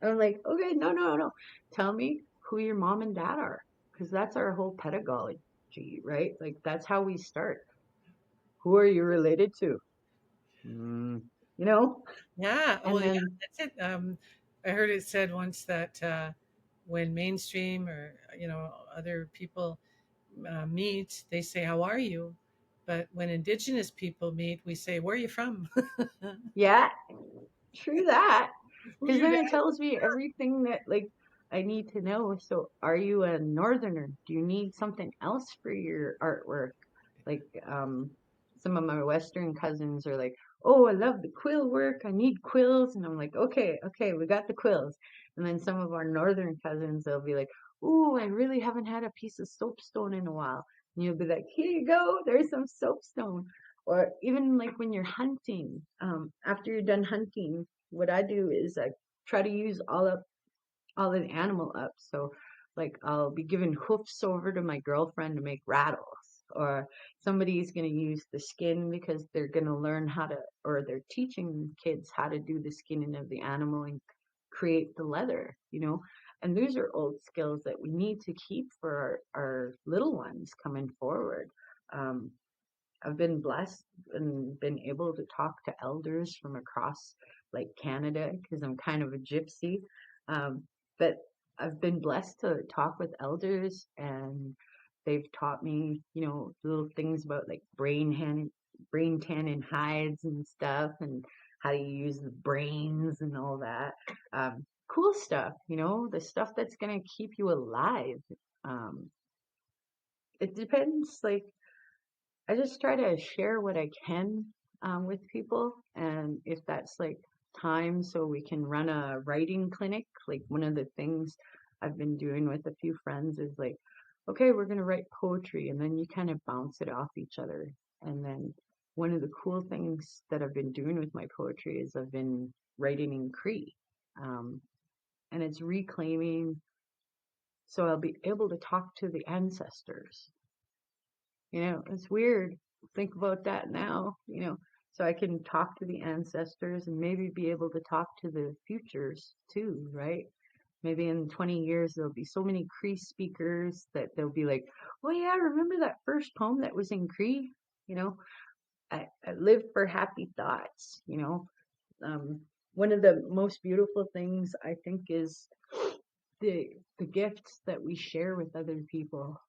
And I'm like, okay, no, no, no. Tell me who your mom and dad are. Because that's our whole pedagogy, right? Like, that's how we start. Who are you related to? Mm, you know? Yeah, And well, yeah, then, that's it. I heard it said once that when mainstream or other people meet, they say, "How are you?" But when Indigenous people meet, we say, "Where are you from?" yeah, true that. Who's Because your then dad? it tells me everything that, like, I need to know. So, are you a northerner? Do you need something else for your artwork? Like, some of my Western cousins are like, "Oh, I love the quill work. I need quills." And I'm like, "Okay, okay, we got the quills." And then some of our northern cousins, they'll be like, "Oh, I really haven't had a piece of soapstone in a while." And you'll be like, "Here you go. There's some soapstone." Or even like when you're hunting, after you're done hunting, what I do is I try to use all the animal up. So like I'll be giving hoofs over to my girlfriend to make rattles, or somebody's going to use the skin because they're going to learn how to, or they're teaching kids how to do the skinning of the animal and create the leather, you know. And those are old skills that we need to keep for our little ones coming forward. Um, I've been blessed and been able to talk to elders from across like Canada because I'm kind of a gypsy. Um, but I've been blessed to talk with elders and they've taught me, you know, little things about like brain tanning hides and stuff and how you use the brains and all that. Cool stuff, you know, the stuff that's going to keep you alive. Um, it depends, like, I just try to share what I can with people. And if that's like time so we can run a writing clinic, like one of the things I've been doing with a few friends is like, okay, we're going to write poetry and then you kind of bounce it off each other. And then one of the cool things that I've been doing with my poetry is I've been writing in Cree. Um, and it's reclaiming, so I'll be able to talk to the ancestors. You know, it's weird. Think about that now, you know. So I can talk to the ancestors and maybe be able to talk to the futures too, right? Maybe in 20 years there'll be so many Cree speakers that they'll be like, "Oh yeah, remember that first poem that was in Cree?" You know, I live for happy thoughts, you know. Um, One of the most beautiful things I think is the gifts that we share with other people.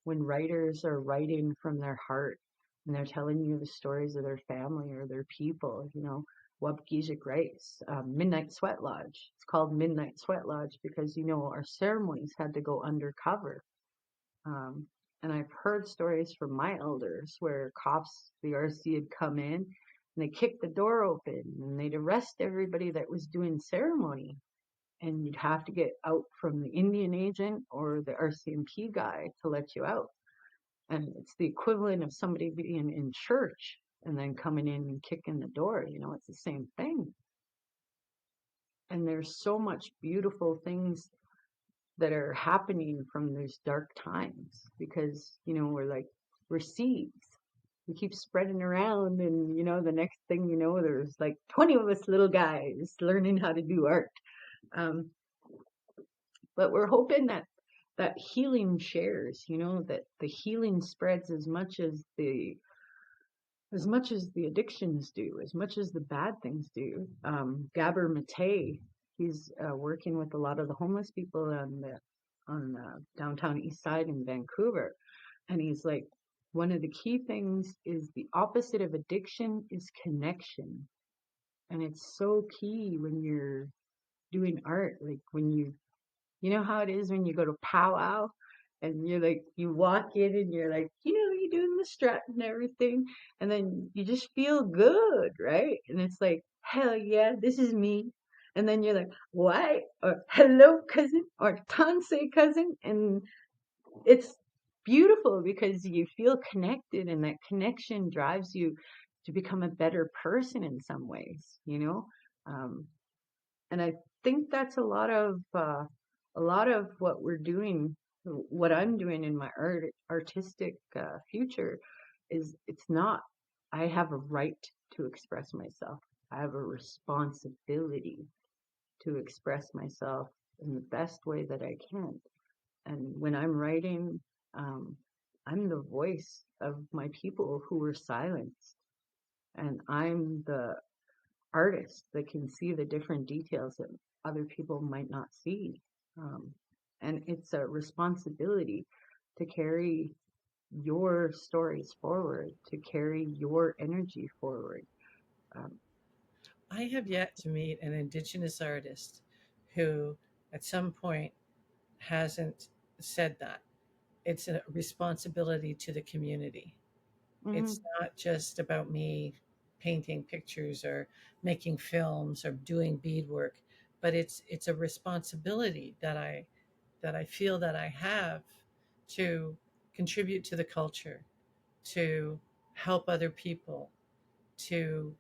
When writers are writing from their heart and they're telling you the stories of their family or their people, you know, Wapkijik writes, Midnight Sweat Lodge. It's called Midnight Sweat Lodge because, you know, our ceremonies had to go undercover. Um, and I've heard stories from my elders where cops, the RC had come in and they kicked the door open and they'd arrest everybody that was doing ceremony, and you'd have to get out from the Indian agent or the RCMP guy to let you out. And it's the equivalent of somebody being in church and then coming in and kicking the door. It's the same thing. And there's so much beautiful things that are happening from those dark times because, we're seeds. We keep spreading around, and, the next thing you know, there's like 20 of us little guys learning how to do art. Um, but we're hoping that healing shares, that the healing spreads as much as the addictions do, as much as the bad things do. Gabor Mate, he's working with a lot of the homeless people on the downtown east side in Vancouver, and he's like, one of the key things is the opposite of addiction is connection, and it's so key when you're doing art, like when you know how it is when you go to powwow and you're like, you walk in and you're like, you're doing the strut and everything. And then you just feel good, right? And it's like, hell yeah, this is me. And then you're like, why? Or hello, cousin, or tanse cousin. And it's beautiful because you feel connected, and that connection drives you to become a better person in some ways. Um, and I think that's a lot of what we're doing, what I'm doing in my artistic future is it's not, I have a right to express myself. I have a responsibility to express myself in the best way that I can. And when I'm writing, um, I'm the voice of my people who were silenced, and I'm the artist that can see the different details that other people might not see. Um, and it's a responsibility to carry your stories forward, to carry your energy forward. Um, I have yet to meet an Indigenous artist who, at some point, hasn't said that. It's a responsibility to the community. It's mhm, not just about me painting pictures or making films or doing beadwork, but it's a responsibility that I feel that I have to contribute to the culture, to help other people, to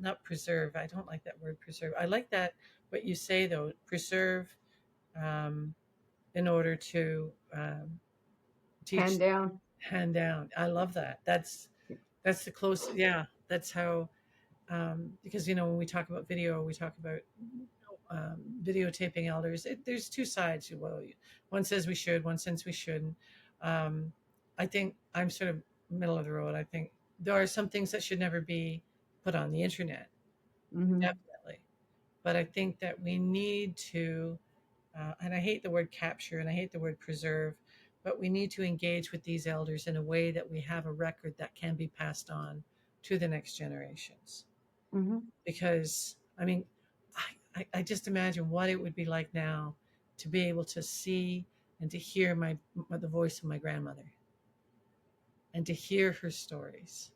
not preserve. I don't like that word preserve. I like that what you say though, preserve, um, in order to teach, hand down. hand down. I love that. That's the close. Yeah, that's how. Because when we talk about video, we talk about videotaping elders. There's two sides. Well, one says we should, one says we shouldn't. Um, I think I'm sort of middle of the road. I think there are some things that should never be put on the internet, Hmm. definitely. But I think that we need to, and I hate the word capture and I hate the word preserve, but we need to engage with these elders in a way that we have a record that can be passed on to the next generations. Hmm. Because, I mean, I just imagine what it would be like now to be able to see and to hear the voice of my grandmother and to hear her stories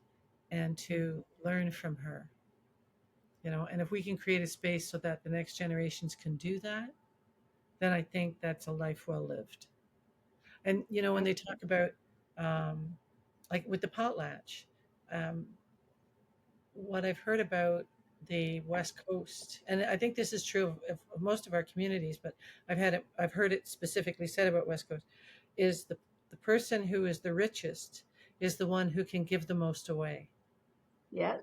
and to learn from her. And if we can create a space so that the next generations can do that, then I think that's a life well lived. And when they talk about, um, like with the potlatch, um, what I've heard about the West Coast, and I think this is true of most of our communities, but I've heard it specifically said about West Coast, is the person who is the richest is the one who can give the most away. Yeah.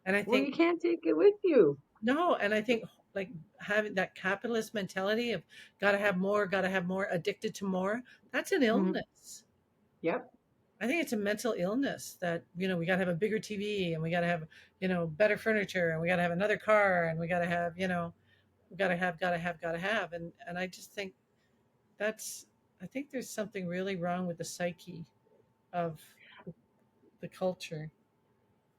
And I Well, think you can't take it with you. no, and I think like having that capitalist mentality of gotta have more, addicted to more, that's an Hmm. illness. Yep. I think it's a mental illness that, we got to have a bigger TV and we got to have, better furniture and we got to have another car and we got to have, we got to have. And I just think that's, I think there's something really wrong with the psyche of the culture.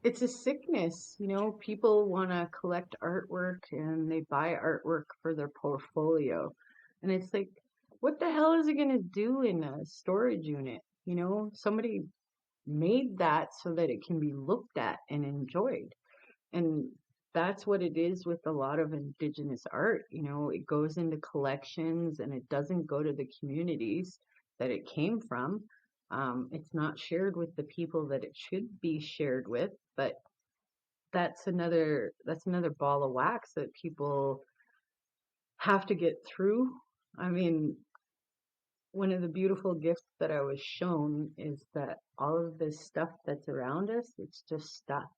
It's a sickness. People want to collect artwork and they buy artwork for their portfolio. And it's like, what the hell is it going to do in a storage unit? Somebody made that so that it can be looked at and enjoyed. And that's what it is with a lot of Indigenous art. It goes into collections and it doesn't go to the communities that it came from. It's not shared with the people that it should be shared with, but that's another ball of wax that people have to get through. I mean, one of the beautiful gifts that I was shown is that all of this stuff that's around us, it's just stuff.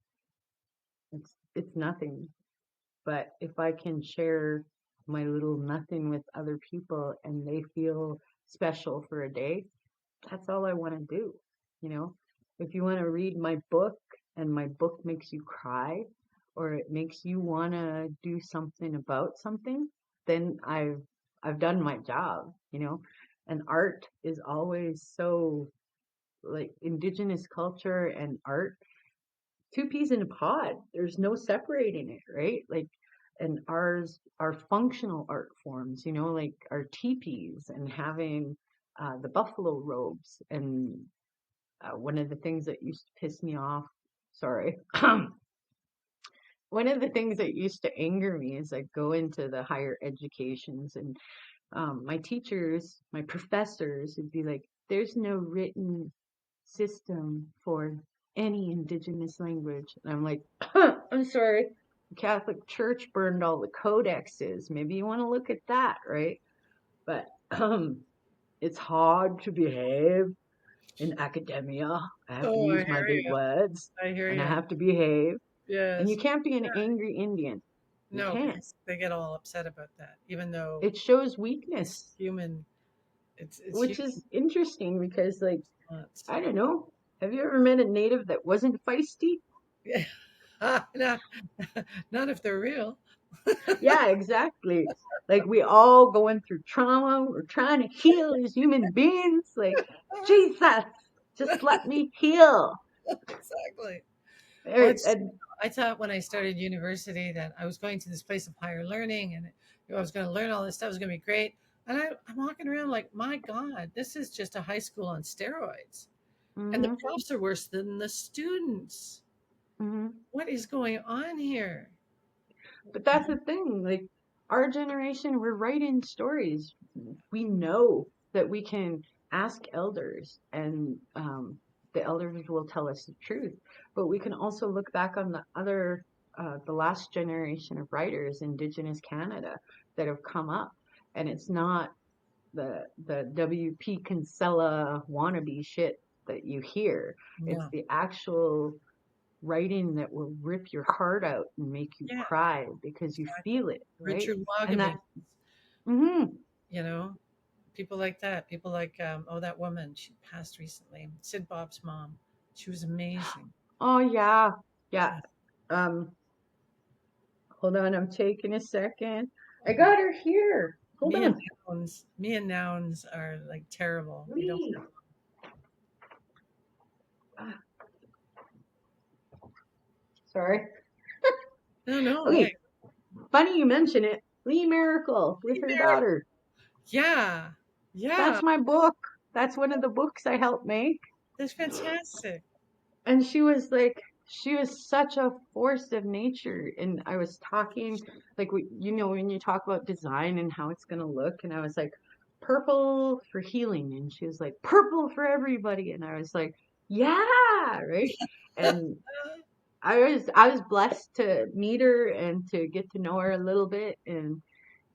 It's nothing. But if I can share my little nothing with other people and they feel special for a day, that's all I want to do. You know, if you want to read my book and my book makes you cry or it makes you want to do something about something, then I've done my job, you know. And art is always so like Indigenous culture and art, two peas in a pod. There's no separating it, right? Like, and ours are functional art forms, you know, like our teepees and having the buffalo robes. And one of the things that used to piss me off, sorry, one of the things that used to anger me is I go into the higher educations and my teachers, my professors would be like, there's no written system for any indigenous language. And I'm like, I'm sorry, the Catholic Church burned all the codexes. Maybe you want to look at that, right? But it's hard to behave in academia. I have to Oh, I use my hear big you. words I hear and I you. have to behave. And you Yes. can't be an angry Indian. You No, can't. because they get all upset about that, even though It shows it's weakness, human. It's which human is interesting because, like, response. I don't know. Have you ever met a native that wasn't feisty? Yeah. Not, not if they're real. Yeah, exactly. Like we all going through trauma. We're trying to heal as human beings. Like, Jesus, just let me heal. Exactly. Well, Er, it's, And I thought when I started university that I was going to this place of higher learning and I was going to learn all this stuff. It was going to be great. And I'm walking around like, my God, this is just a high school on steroids. And the mhm, profs are worse than the students. mhm. What is going on here? But that's the thing. Like our generation, we're writing stories. We know that we can ask elders, and the elders will tell us the truth. But we can also look back on the last generation of writers, Indigenous Canada, that have come up, and it's not the W.P. Kinsella wannabe shit that you hear. It's No. the actual writing that will rip your heart out and make you Yeah, cry because you exactly. feel it, right? Richard And that, Wagaming, hmm you know, people like that. People like, oh, that woman, she passed recently. Sid Bob's mom. She was amazing. oh yeah, yeah. Yeah. Um, hold on, I'm taking a second. I got her here. Hold on. Me and nouns are like terrible. We don't. Lee. Ah, sorry. No, no. Okay, Hey, funny you mention it. Lee Miracle with be her there. daughter. Yeah, yeah. That's my book. That's one of the books I helped make. That's fantastic. And she was such a force of nature. And I was talking, like, when you talk about design and how it's going to look, and I was like, purple for healing. And she was like, purple for everybody. And I was like, yeah, right. And I was blessed to meet her and to get to know her a little bit. And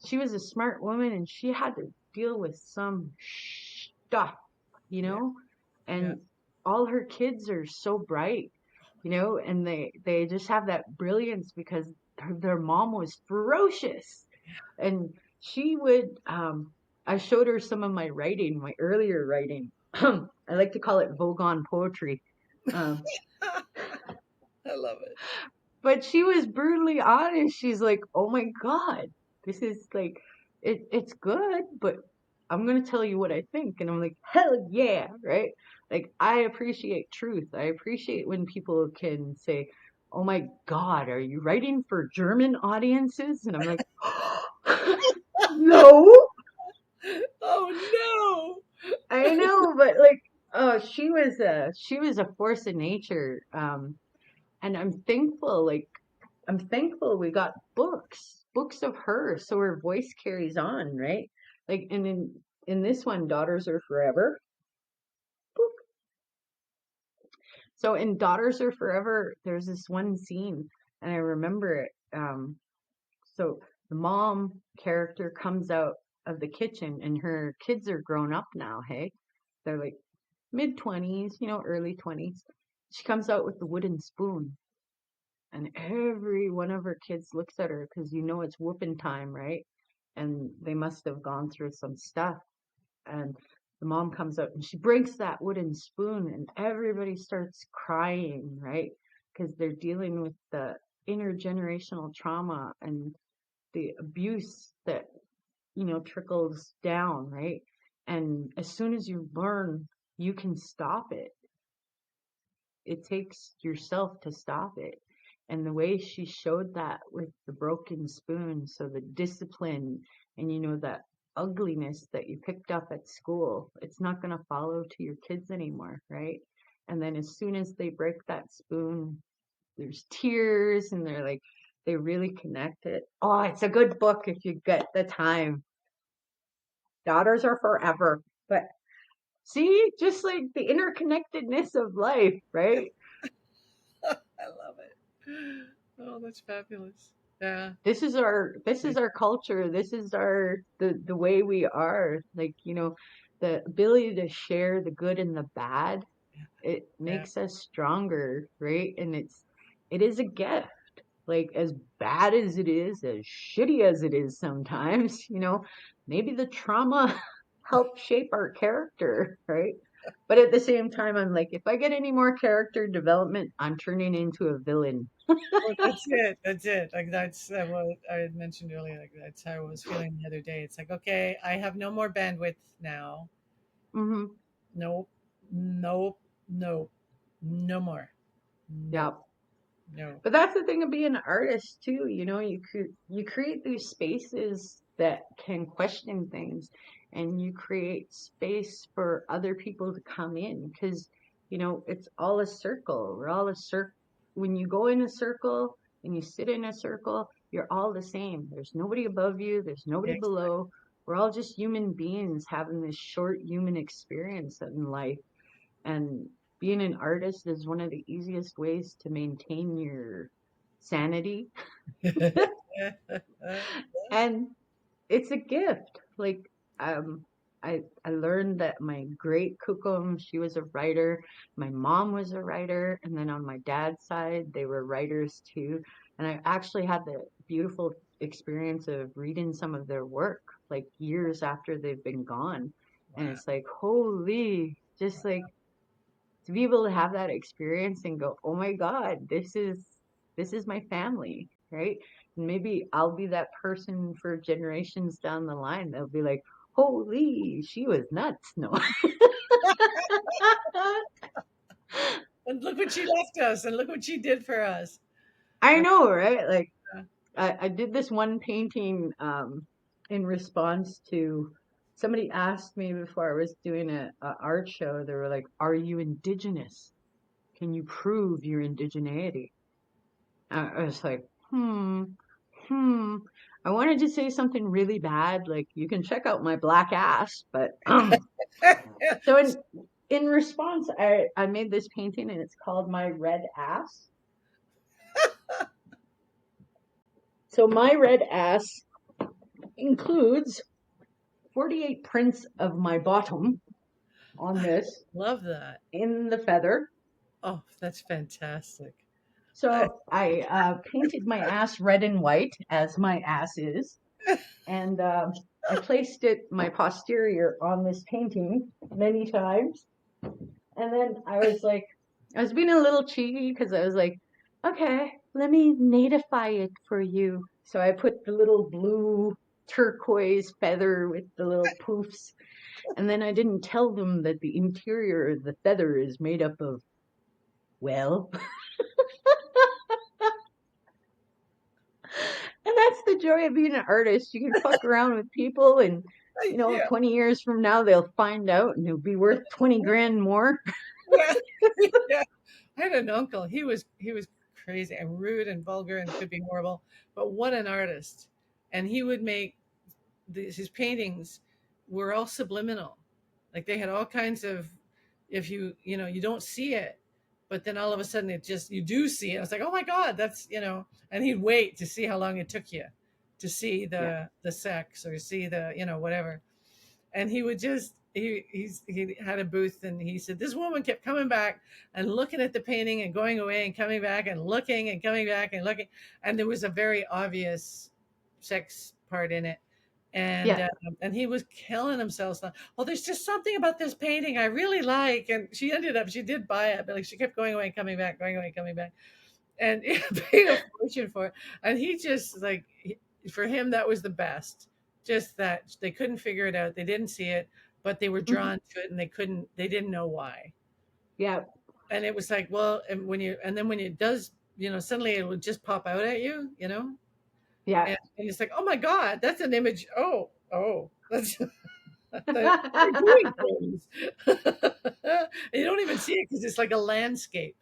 she was a smart woman and she had to deal with some stuff, you Yeah, know? yeah. And all her kids are so bright, and they just have that brilliance because their mom was ferocious. And she would I showed her some of my writing, my earlier writing. I like to call it Vogon poetry. Um, I love it. but she was brutally honest. She's like, "Oh my God, this is like, it's good, but I'm gonna tell you what I think." And I'm like, "Hell yeah, right?" Like I appreciate truth. I appreciate when people can say, "Oh my God, are you writing for German audiences?" And I'm like, "No, Oh I know, but like, oh, she was a force of nature." And I'm thankful we got books of her, so her voice carries on, right? Like, and in this one, Daughters Are Forever. So in Daughters Are Forever, there's this one scene, and I remember it. So the mom character comes out of the kitchen, and her kids are grown up now. Hey, they're like mid-20s, early 20s. She comes out with the wooden spoon, and every one of her kids looks at her because it's whooping time, right? And they must have gone through some stuff. And the mom comes out and she breaks that wooden spoon, and everybody starts crying, right? Because they're dealing with the intergenerational trauma and the abuse that, trickles down, right? And as soon as you learn you can stop it, it takes yourself to stop it. And the way she showed that with the broken spoon, so the discipline and that ugliness that you picked up at school, it's not going to follow to your kids anymore, right? And then as soon as they break that spoon, there's tears, and they're like, they really connect it. Oh, it's a good book if you get the time. Daughters Are Forever. But see, just like the interconnectedness of life, right? I love it. Oh, that's fabulous. Yeah. This is our culture. This is the way we are. Like, the ability to share the good and the bad, it Yeah. makes us stronger, right? And it is a gift. Like, as bad as it is, as shitty as it is sometimes, maybe the trauma helped shape our character, right? But at the same time, I'm like, if I get any more character development, I'm turning into a villain. Well, that's it. That's it. Like that's what I had mentioned earlier. Like that's how I was feeling the other day. It's like, okay, I have no more bandwidth now. Hmm. Nope. Nope. Nope. No more. Yeah. Nope. No. But that's the thing of being an artist too. You create these spaces that can question things, and you create space for other people to come in because it's all a circle. We're all a circle. When you go in a circle and you sit in a circle, you're all the same. There's nobody above you. There's nobody Exactly. below. We're all just human beings having this short human experience in life. And being an artist is one of the easiest ways to maintain your sanity. And it's a gift. Like, I learned that my great kukum, she was a writer. My mom was a writer, and then on my dad's side, they were writers too. And I actually had the beautiful experience of reading some of their work, like years after they've been gone. And Wow. it's like, holy, just like to be able to have that experience and go, oh my God, this is my family, right? And maybe I'll be that person for generations down the line. They'll be like, holy, she was nuts. No. And look what she left us, and look what she did for us. I Uh, know, right? Like, uh, I did this one painting in response to somebody asked me before I was doing a art show. They were like, are you indigenous? Can you prove your indigeneity? I was like, hmm. I wanted to say something really bad, like you can check out my black ass, but so in response, I made this painting and it's called My Red Ass. So my red ass includes 48 prints of my bottom on this Love that. in the feather. Oh, that's fantastic. I, So I painted my ass red and white as my ass is. And I placed my posterior on this painting many times. And then I was being a little cheeky because I was like, okay, let me natify it for you. So I put the little blue turquoise feather with the little poofs. And then I didn't tell them that the interior of the feather is made up of, well, and that's the joy of being an artist. You can fuck around with people, and yeah. 20 years from now they'll find out and it'll be worth 20 grand more. Yeah. Yeah. I had an uncle. He was crazy and rude and vulgar and could be horrible, but what an artist! And he would make his paintings were all subliminal. Like they had all kinds of, if you don't see it, but then all of a sudden it just, you do see it. I was like, oh my God, that's, and he'd wait to see how long it took you to see Yeah. the sex or see the, whatever. And he would just, he had a booth, and he said this woman kept coming back and looking at the painting and going away and coming back and looking and coming back and looking. And there was a very obvious sex part in it. And Yeah. and he was killing himself. Oh, there's just something about this painting I really like. And she did buy it, but like she kept going away and coming back, going away and coming back, and paid a fortune for it. And he just like, for him, that was the best. Just that they couldn't figure it out. They didn't see it, but they were Mhm. drawn to it, and they didn't know why. Yeah. And it was like, well, and then when it does, suddenly it would just pop out at you, Yeah. and it's like, oh my God, that's an image. Oh, that's they're doing things. And you don't even see it because it's like a landscape.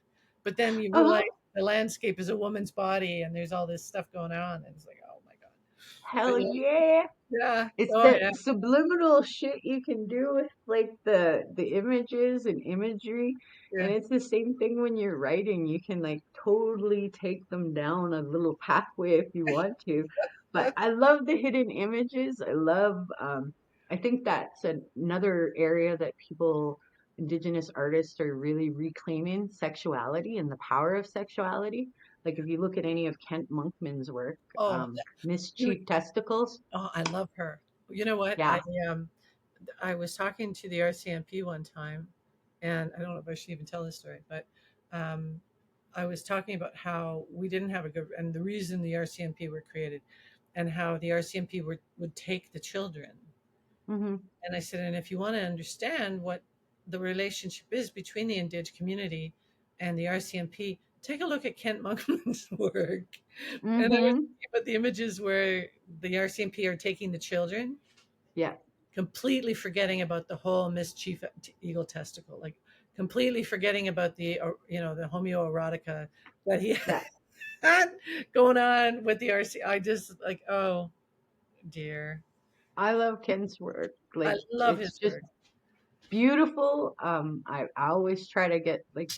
But then you realize Oh, the landscape is a woman's body, and there's all this stuff going on. And it's like, oh my God. But hell yeah. yeah. It's Oh the yeah. subliminal shit you can do with like the images and imagery. Yeah. And it's the same thing when you're writing. You can like totally take them down a little pathway if you want to. But I love the hidden images. I think that's another area that people, Indigenous artists, are really reclaiming sexuality and the power of sexuality. Like if you look at any of Kent Monkman's work, Oh, you, Mischief Testicles. oh, I love her. You know what? Yeah. Um I was talking to the RCMP one time, and I don't know if I should even tell this story, but um, I was talking about how we didn't have a good, and the reason the RCMP were created, and how the RCMP would take the children. Hmm. And I said, and if you want to understand what the relationship is between the Indigenous community and the RCMP, take a look at Kent Monkman's work. And I was Hmm. thinking about the images where the RCMP are taking the children, Yeah. completely forgetting about the whole mischief eagle testicle, like completely forgetting about the the homoerotica that he Yeah. had going on with the RC. I just like, oh dear, I love Ken's work. I Like love it's his just work. beautiful. I always try to get like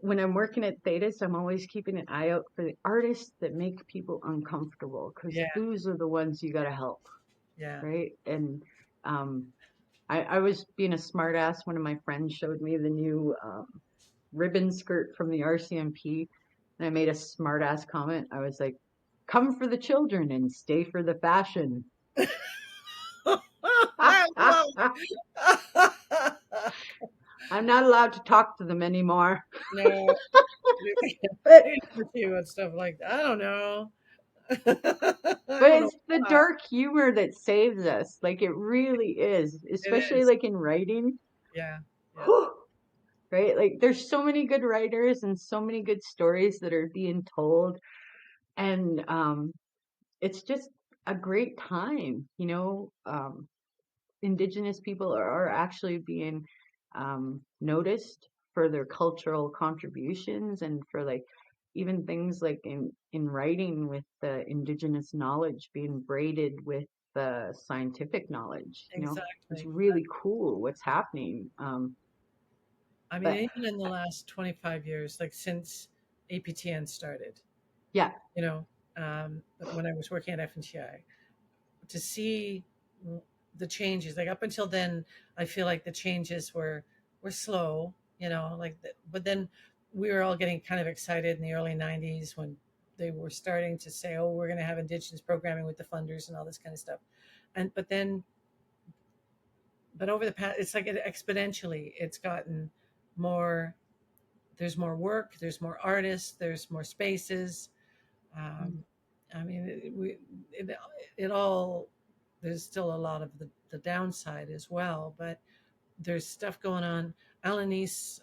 when I'm working at Thetis, I'm always keeping an eye out for the artists that make people uncomfortable because Yeah, those are the ones you gotta help, yeah. right? And um I was being a smart ass. One of my friends showed me the new ribbon skirt from the RCMP, and I made a smart ass comment. I was like, "Come for the children and stay for the fashion." I love I'm not allowed to talk to them anymore. no. But They don't see about stuff like that. I don't know. I but don't know it's the why. dark humor that saves us. Like it really is, It especially is. like in writing. Yeah, yeah. Whew, right? Like there's so many good writers and so many good stories that are being told, and it's just a great time. Indigenous people are actually being noticed for their cultural contributions and for like even things like in writing with the indigenous knowledge being braided with the scientific knowledge. It's Exactly. really cool what's happening. I But mean, even in the last 25 years, like since APTN started, yeah, you know, when I was working at FNTI, to see the changes, like up until then, I feel like the changes were slow, but then we were all getting kind of excited in the early 90s when they were starting to say, oh, we're going to have Indigenous programming with the funders and all this kind of stuff. But over the past, it's like exponentially, it's gotten more. There's more work, there's more artists, there's more spaces. mm, um, I mean, it, it all, there's still a lot of the downside as well, but there's stuff going on. Alanis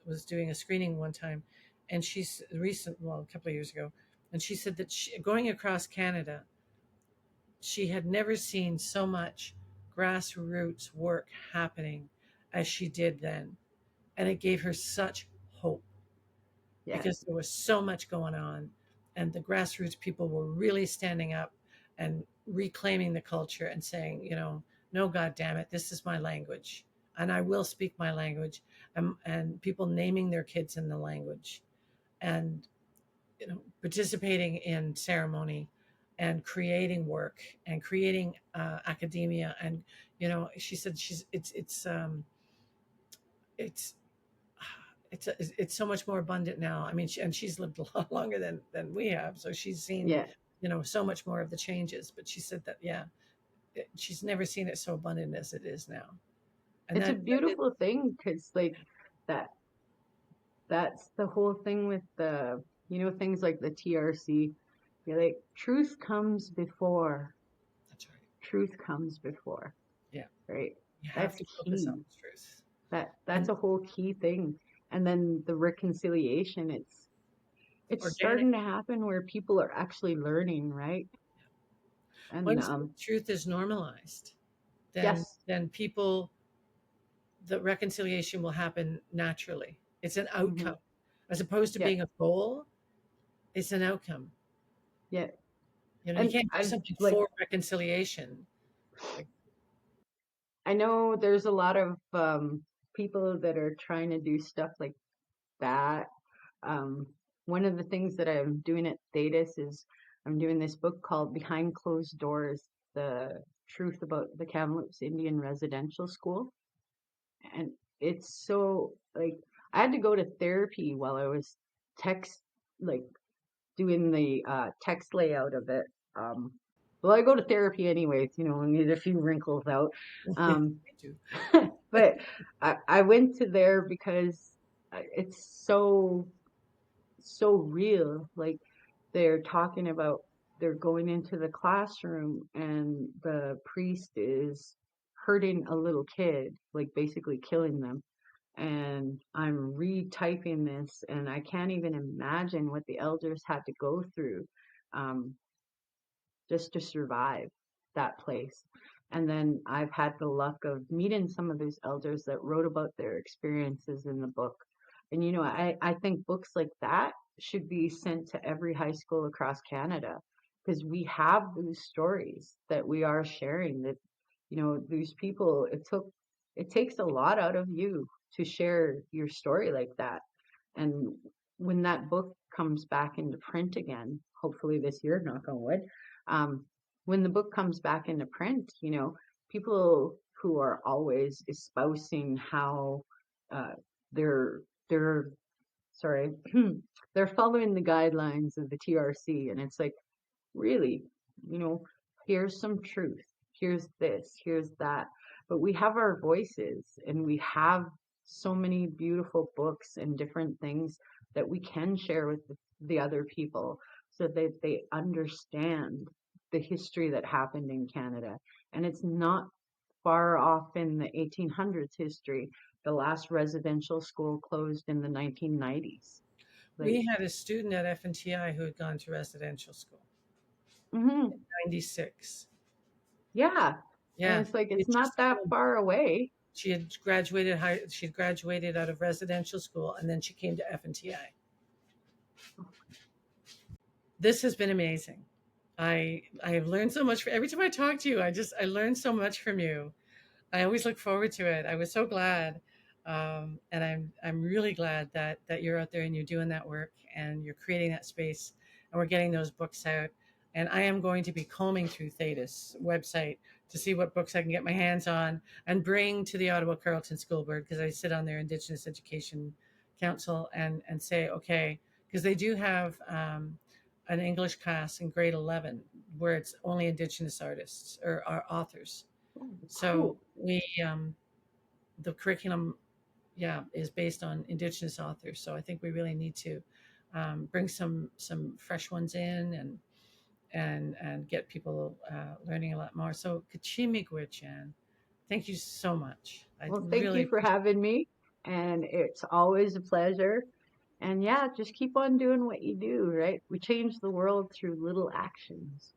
was doing a screening one time, and she's a couple of years ago, and she said that going across Canada, she had never seen so much grassroots work happening as she did then. And it gave her such hope yeah. because there was so much going on, and the grassroots people were really standing up and reclaiming the culture and saying, no, God damn it, this is my language. and I will speak my language, and people naming their kids in the language, and participating in ceremony, and creating work, and creating academia, and she said it's it's so much more abundant now. I mean, and she's lived a lot longer than we have, so she's seen Yeah, so much more of the changes. But she said that she's never seen it so abundant as it is now, and it's a that it, beautiful thing because like that that's the whole thing with the things like the TRC. You're like truth comes before. that's right. Truth comes before, Yeah, right? you have That's to focus on key. the truth. That's And a whole key thing. And then the reconciliation, it's organic, starting to happen where people are actually learning, right? And once the truth is normalized, then yes, people, the reconciliation will happen naturally. It's an hmm, outcome, as opposed to yeah, being a goal. It's an outcome. yeah. You And can't do I've something like for reconciliation. Like, I know there's a lot of people that are trying to do stuff like that. Um, one of the things that I'm doing at Thetis is I'm doing this book called Behind Closed Doors, the truth about the Kamloops Indian Residential School. And it's so like I had to go to therapy while I was text like doing the text layout of it. Um, well, I go to therapy anyways, and get a few wrinkles out. yeah, Um, me too. but I went to there because it's so real. Like they're talking about they're going into the classroom and the priest is hurting a little kid, like basically killing them. And I'm retyping this, and I can't even imagine what the elders had to go through. Um, just to survive that place. And then I've had the luck of meeting some of those elders that wrote about their experiences in the book. And I think books like that should be sent to every high school across Canada because we have those stories that we are sharing that, these people, it takes a lot out of you to share your story like that. And when that book comes back into print again, hopefully this year, knock on wood, um, when the book comes back into print, people who are always espousing how uh, they're they're sorry, they're following the guidelines of the TRC, and it's like really, you know, here's some truth, here's this, here's that. But we have our voices and we have so many beautiful books and different things that we can share with the other people so that they understand the history that happened in Canada. And it's not far off in the 1800s history. The last residential school closed in the 1990s. Like, We had a student at FNTI who had gone to residential school mhm, in '96. yeah. And Yeah, it's like, it's it not just that far away. she had graduated high. She had graduated out of residential school, and then she came to FNTI. This has been amazing. I have learned so much. Every time I talk to you, I learn so much from you. I always look forward to it. I was so glad, and I'm really glad that you're out there and you're doing that work and you're creating that space, and we're getting those books out. And I am going to be combing through Thetis website to see what books I can get my hands on and bring to the Ottawa Carleton School Board, because I sit on their Indigenous Education Council, and say okay, because they do have an English class in grade 11 where it's only Indigenous artists or authors. Oh, So cool. the curriculum, yeah, is based on Indigenous authors. So I think we really need to bring some fresh ones in, and get people learning a lot more. So Kachimigwichan, thank you so much. I Well, thank really you for appreciate having me. And it's always a pleasure. And yeah, just keep on doing what you do, right? We change the world through little actions.